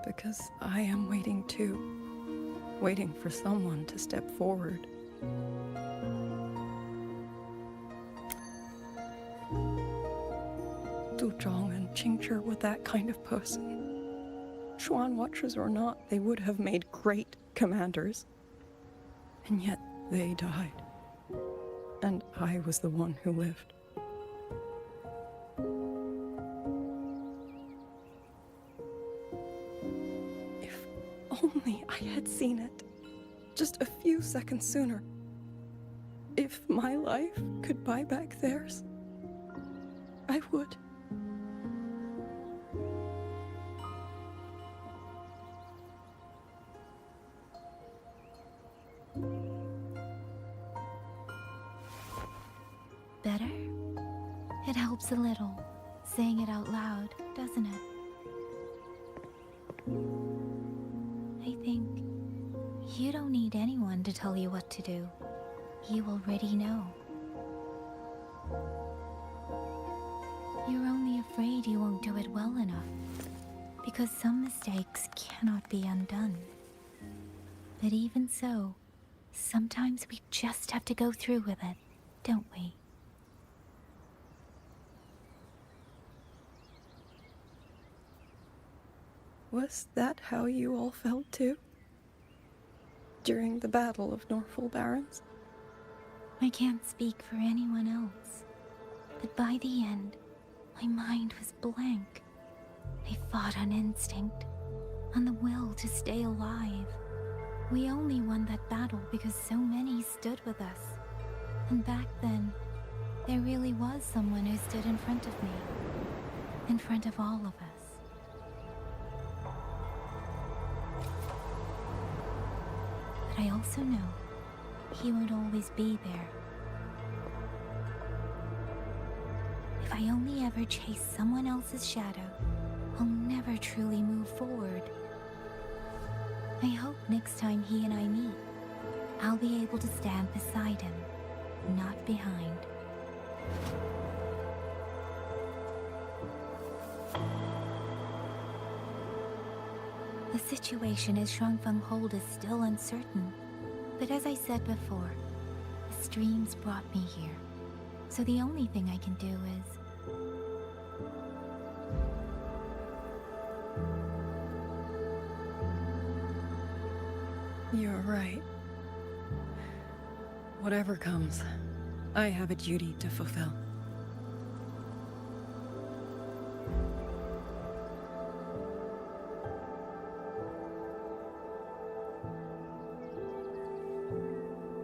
because I am waiting too, waiting for someone to step forward. Du Zhong and Qingzhi were that kind of person. Xuan Watchers or not, they would have made great commanders. And yet they died. And I was the one who lived. If only I had seen it, just a few seconds sooner. If my life could buy back theirs, I would. Better? It helps a little, saying it out loud, doesn't it? I think you don't need anyone to tell you what to do. You already know. You're only afraid you won't do it well enough, because some mistakes cannot be undone. But even so, sometimes we just have to go through with it, don't we? Was that how you all felt too? During the Battle of Norfolk Barrens? I can't speak for anyone else, but by the end, my mind was blank. I fought on instinct, on the will to stay alive. We only won that battle because so many stood with us. And back then, there really was someone who stood in front of me, in front of all of us. But I also know he won't always be there. If I only ever chase someone else's shadow, I'll never truly move forward. I hope next time he and I meet, I'll be able to stand beside him, not behind. The situation as Shuangfeng Hold is still uncertain, but as I said before, the streams brought me here, so the only thing I can do is... You're right. Whatever comes, I have a duty to fulfill.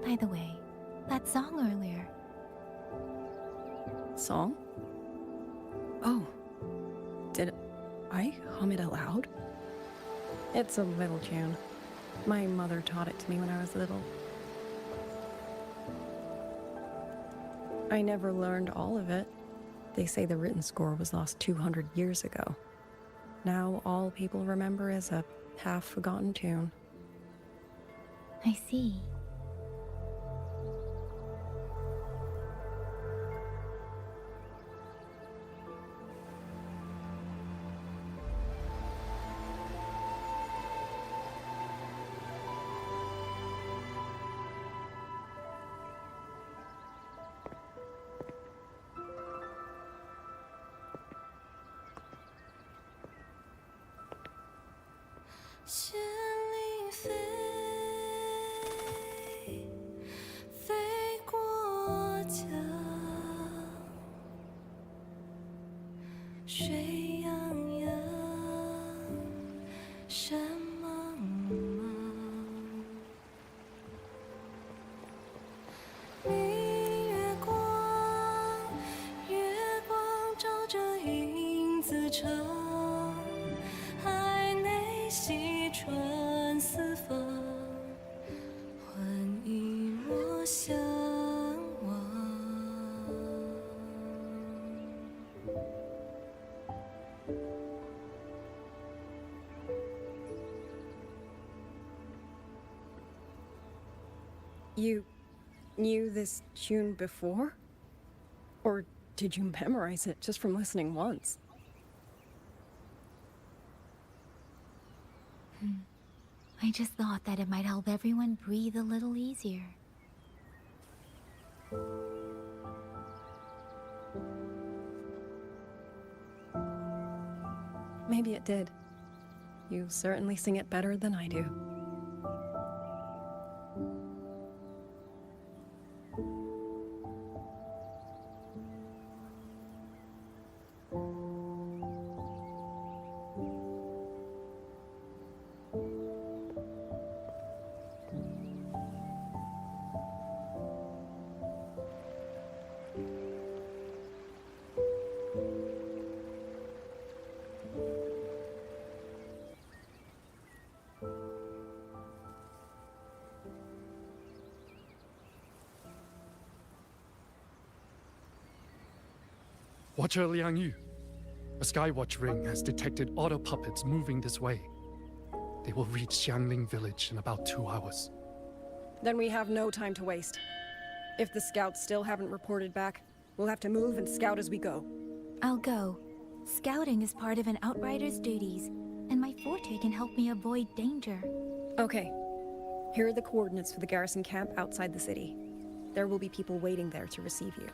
By the way, that song earlier. Song? Oh. Did I hum it aloud? It's a little tune. My mother taught it to me when I was little. I never learned all of it. They say the written score was lost 200 years ago. Now all people remember is a half-forgotten tune. I see. 心里飞，飞过江，水洋洋，山茫茫。明月光，月光照着影子长，海内西川四方，换一抹向往。You knew this tune before? Or did you memorize it just from listening once? I just thought that it might help everyone breathe a little easier. Maybe it did. You certainly sing it better than I do. Watcher Liang Yu, a Skywatch ring has detected auto puppets moving this way. They will reach Xiangling village in about 2 hours. Then we have no time to waste. If the scouts still haven't reported back, we'll have to move and scout as we go. I'll go. Scouting is part of an outrider's duties, and my forte can help me avoid danger. Okay. Here are the coordinates for the garrison camp outside the city. There will be people waiting there to receive you.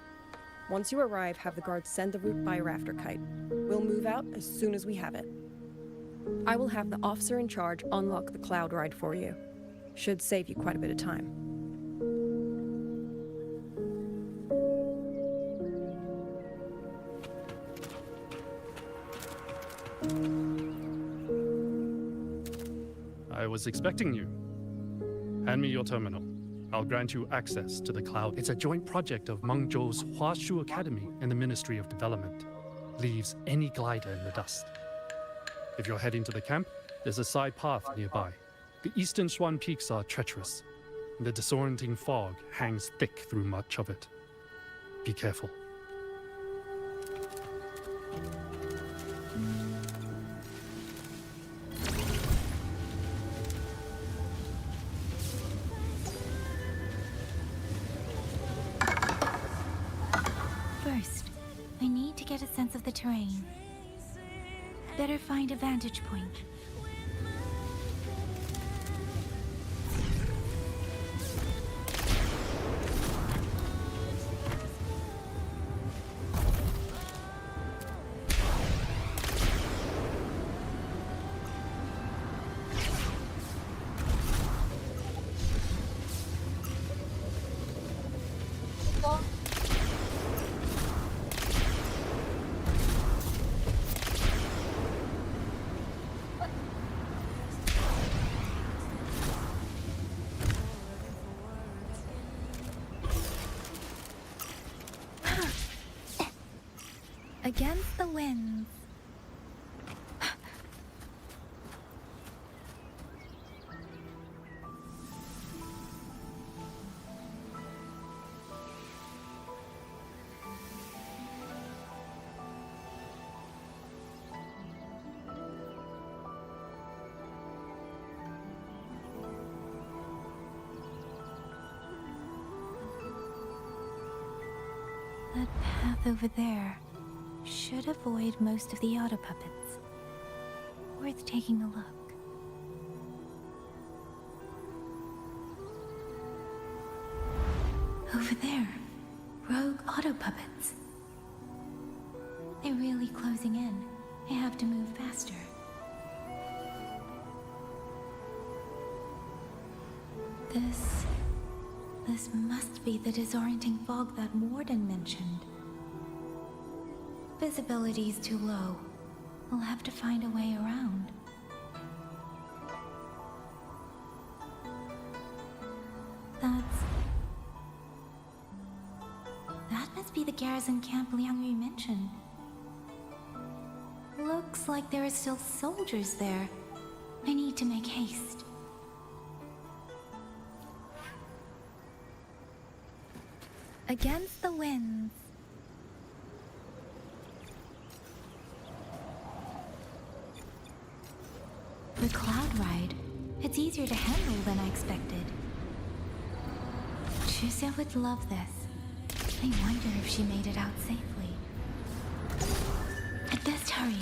Once you arrive, have the guards send the route by rafter kite. We'll move out as soon as we have it. I will have the officer in charge unlock the cloud ride for you. Should save you quite a bit of time. I was expecting you. Hand me your terminal. I'll grant you access to the cloud. It's a joint project of Mengzhou's Huashu Academy and the Ministry of Development. Leaves any glider in the dust. If you're heading to the camp, there's a side path nearby. The eastern Shuan peaks are treacherous, and the disorienting fog hangs thick through much of it. Be careful. First, I need to get a sense of the terrain. Better find a vantage point. Against the winds. That path over there should avoid most of the auto puppets. Worth taking a look. Over there, rogue auto puppets. They're really closing in. I have to move faster. This must be the disorienting fog that Morden mentioned. Visibility's too low. We'll have to find a way around. That must be the garrison camp Liang Yu mentioned. Looks like there are still soldiers there. I need to make haste. Against the winds. The cloud ride. It's easier to handle than I expected. Chusha would love this. I wonder if she made it out safely. I'd best hurry.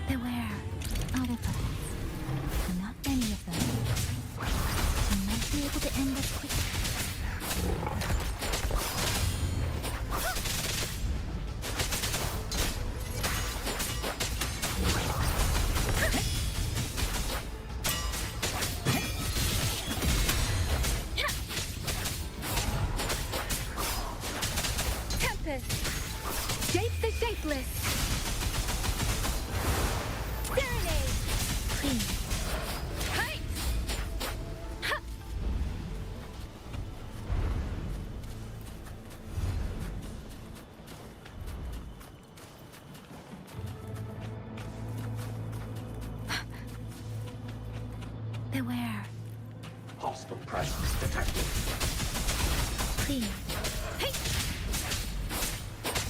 Beware. Autopuppets. Not many of them. I might be able to end this quickly. Tempest! Shape the shapeless! Serenade! Please. Height! Ha! Beware. Hostile presence detected. Please. Hey!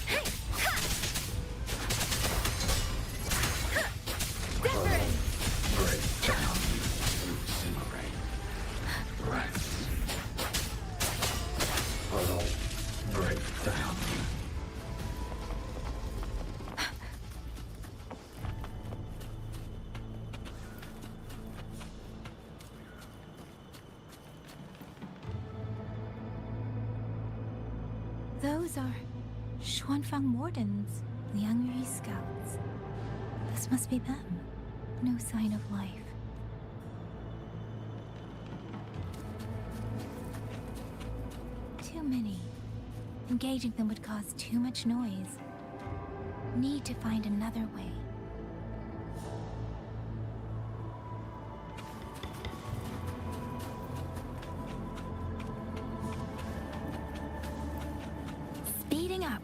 Hey! Ha! Ha! Different! Break down, incinerate. Rats. Hello. Break down. Those are Xuanfang Mordens, Liang Yu scouts. This must be them. No sign of life. Too many. Engaging them would cause too much noise. Need to find another way. Speeding up.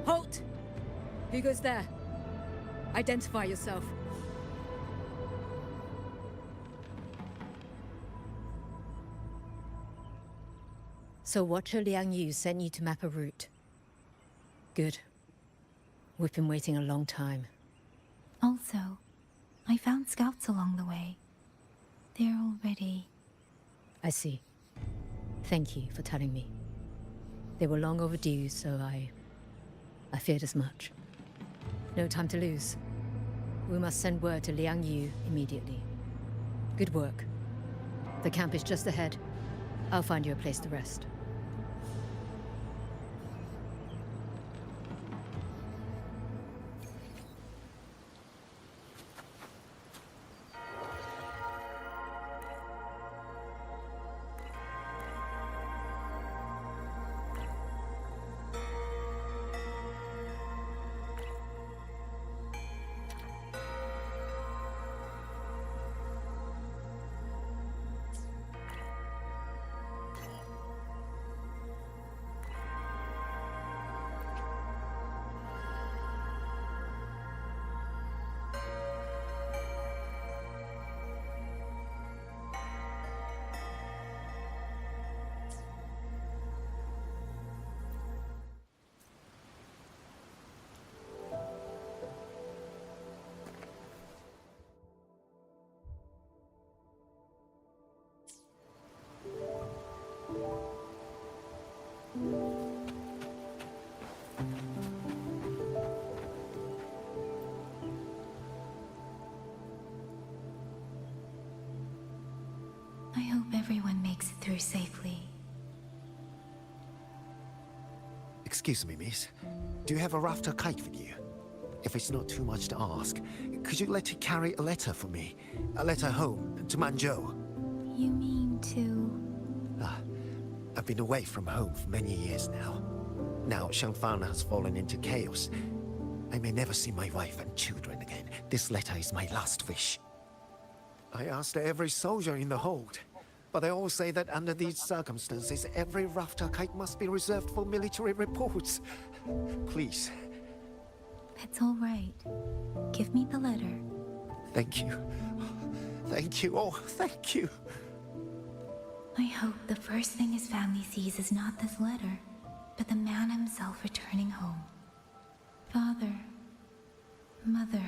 Halt! Who goes there? Identify yourself. So Watcher Liang Yu sent you to map a route. Good. We've been waiting a long time. Also, I found scouts along the way. They're already... I see. Thank you for telling me. They were long overdue, so I feared as much. No time to lose. We must send word to Liang Yu immediately. Good work. The camp is just ahead. I'll find you a place to rest. I hope everyone makes it through safely. Excuse me, miss. Do you have a rafter kite with you? If it's not too much to ask, could you let it carry a letter for me? A letter home, to Manzhou. You mean to... I've been away from home for many years now. Now Shangfang has fallen into chaos. I may never see my wife and children again. This letter is my last wish. I asked every soldier in the hold, but they all say that under these circumstances, every rafter kite must be reserved for military reports. Please. It's all right. Give me the letter. Thank you. Thank you. Oh, thank you. I hope the first thing his family sees is not this letter, but the man himself returning home. Father, Mother,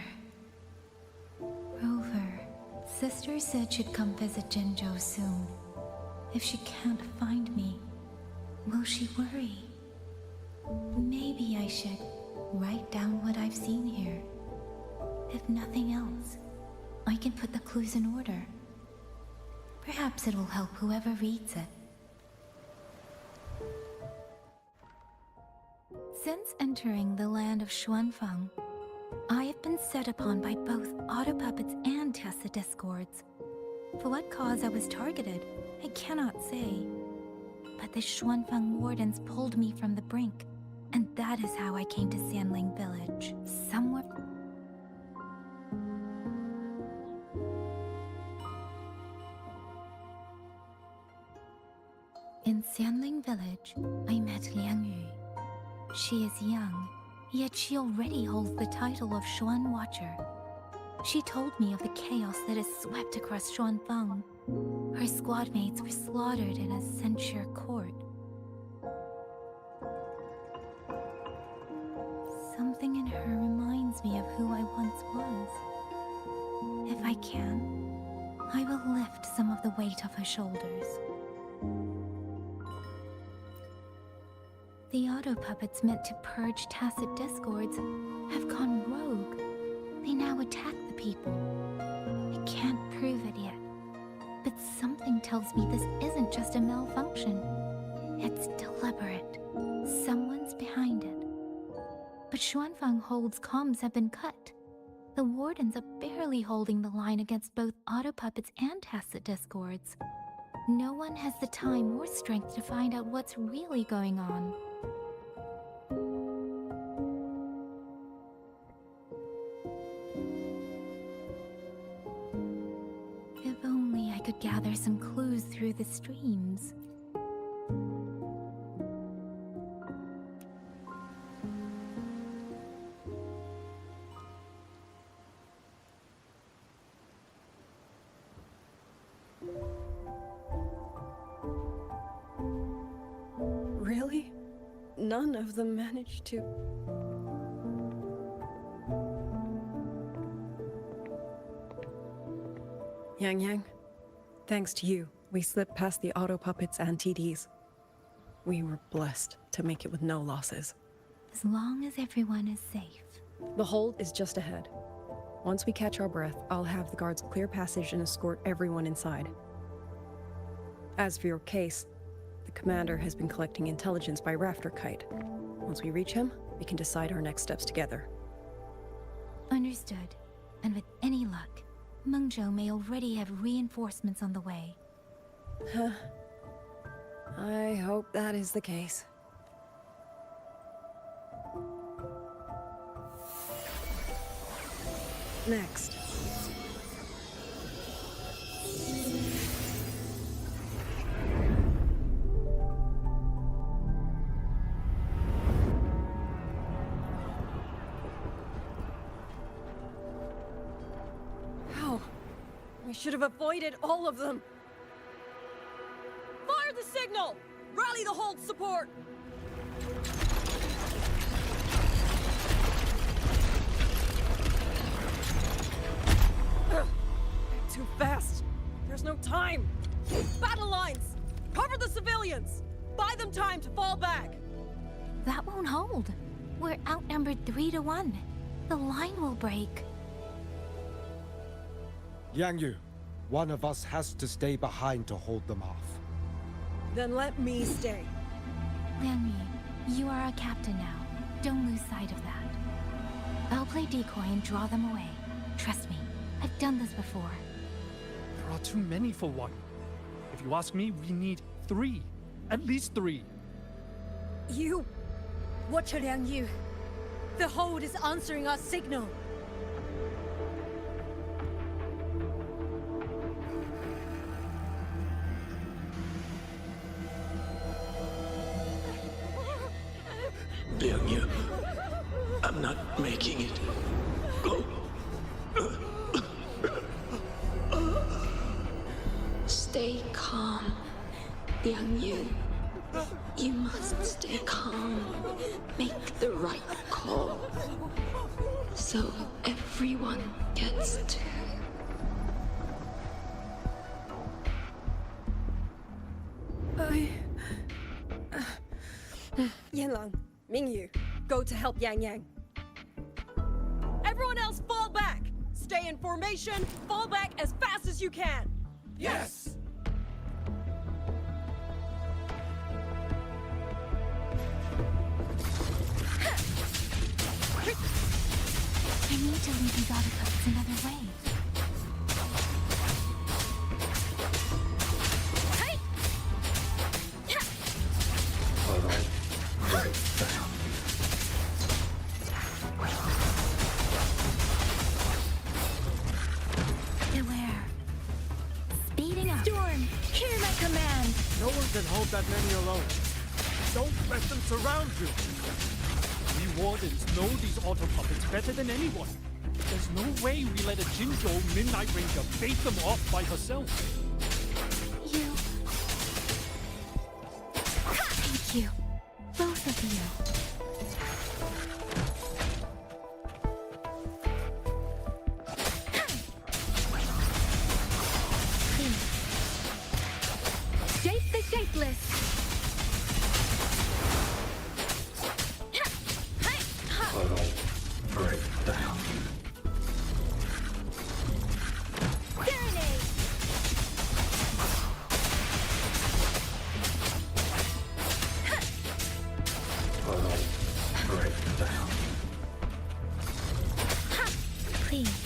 Rover, Sister said she'd come visit Jinzhou soon. If she can't find me, will she worry? Maybe I should write down what I've seen here. If nothing else, I can put the clues in order. Perhaps it will help whoever reads it. Since entering the land of Xuanfang, I have been set upon by both auto puppets and Tacit discords. For what cause I was targeted, I cannot say. But the Xuanfang wardens pulled me from the brink, and that is how I came to Sanling Village. Somewhere... In Sanling Village, I met Liang Yu. She is young, yet she already holds the title of Xuan Watcher. She told me of the chaos that has swept across Xuanfang. Her squad mates were slaughtered in a censure court. Something in her reminds me of who I once was. If I can, I will lift some of the weight of her shoulders. The auto puppets meant to purge Tacit discords have gone rogue. They now attack the people. I can't prove it yet, but something tells me this isn't just a malfunction. It's deliberate. Someone's behind it. But Xuanfang Hold's comms have been cut. The wardens are barely holding the line against both auto puppets and Tacit discords. No one has the time or strength to find out what's really going on. If only I could gather some clues through the streams. Really? None of them managed to... Yang, thanks to you, we slipped past the auto puppets and TDs. We were blessed to make it with no losses. As long as everyone is safe. The hold is just ahead. Once we catch our breath, I'll have the guards clear passage and escort everyone inside. As for your case, the commander has been collecting intelligence by rafter kite. Once we reach him, we can decide our next steps together. Understood. And with any luck, Mengzhou may already have reinforcements on the way. I hope that is the case. Next. How? We should have avoided all of them. Fire the signal! Rally the hold support! Too fast. There's no time. Battle lines! Cover the civilians! Buy them time to fall back! That won't hold. We're outnumbered 3-1. The line will break. Yang Yu, One of us has to stay behind to hold them off. Then let me stay. Liang Mi, you are our captain now. Don't lose sight of that. I'll play decoy and draw them away. Trust me, I've done this before. There are too many for one. If you ask me, we need 3. At least 3. You... Watcher Liang Yu. The hold is answering our signal. Liang Yu, I'm not making it. Go. Stay calm, Liang Yu. You must stay calm. Make the right call. So everyone gets to... Yanlang, Mingyu, go to help Yang Yang. Everyone else fall back! Stay in formation, fall back as fast as you can! Yes! I need to lead these autopuppets another way. Beware. Speeding up. Storm, hear my command. No one can hold that many alone. Don't let them surround you. We Wardens know these auto puppets better than anyone. There's no way we let a Jinzhou Midnight Ranger bait them off by herself. You... Thank you. Both of you. Shape the shapeless! Break down. Break down. Please.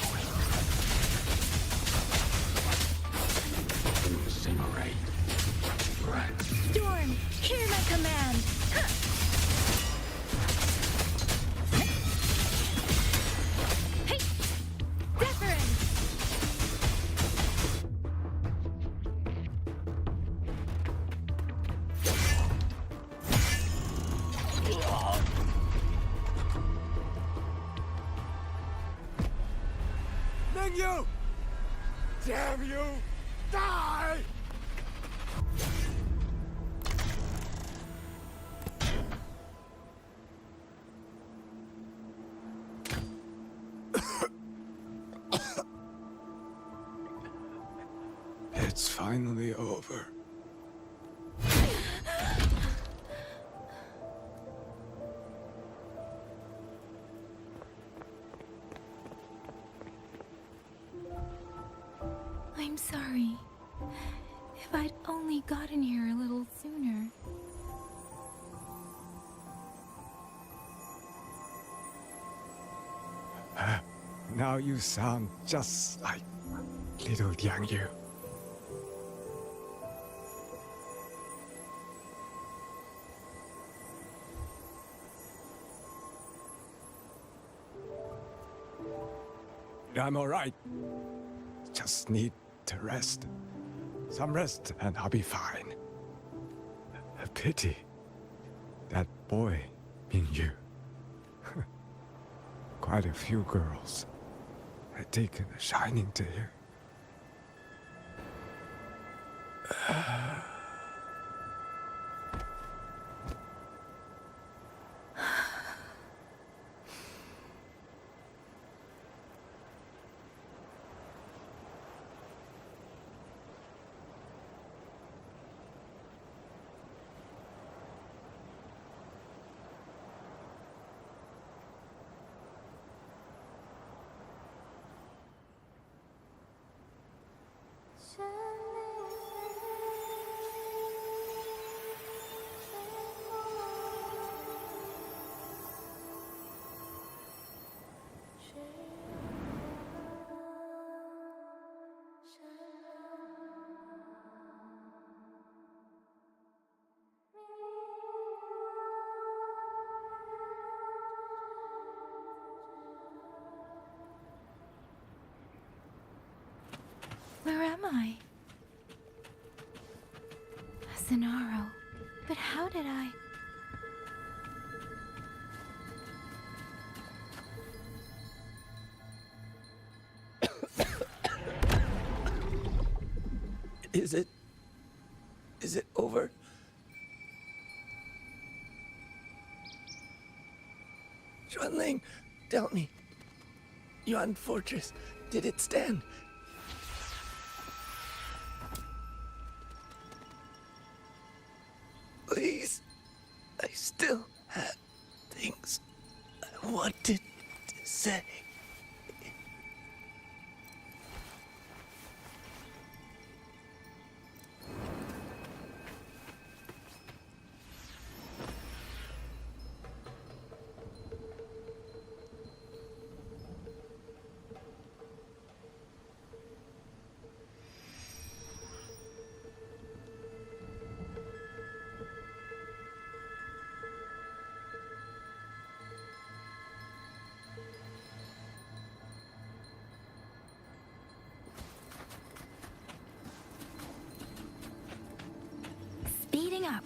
Incinerate. Right. Storm, hear my command. Hey! Deference! Mingyu! Damn you! Die! It's finally over. I'm sorry. If I'd only gotten here a little sooner. Now you sound just like little Liang Yu. I'm all right. Just need to rest. Some rest and I'll be fine. A pity. That boy, Mingyu. Quite a few girls had taken a shining to him. Where am I? Zenaro. But how did I... Is it over? Xuanling, tell me. Yuan Fortress, did it stand? Please, I still have things I wanted to say. Speeding up.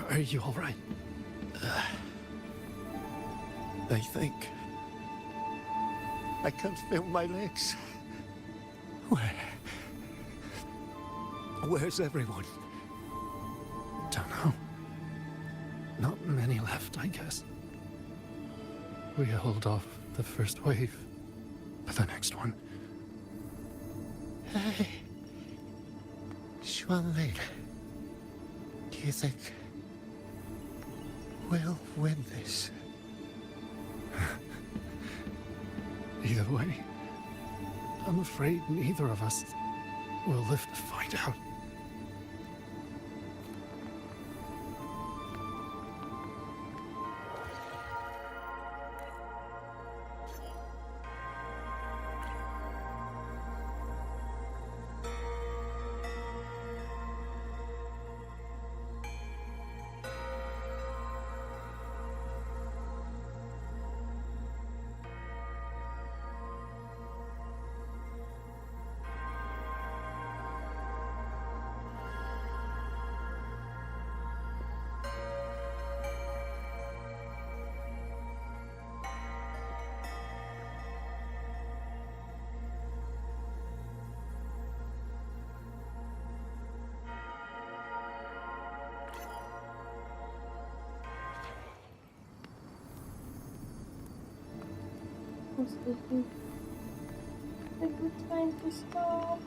Are you all right? I think I can't feel my legs. Where's everyone? Don't know. Not many left, I guess. We held off the first wave, but the next one... Hey, Xuanling, do you think we'll win this? Either way, I'm afraid neither of us will live to find out. Was this a good time to stop?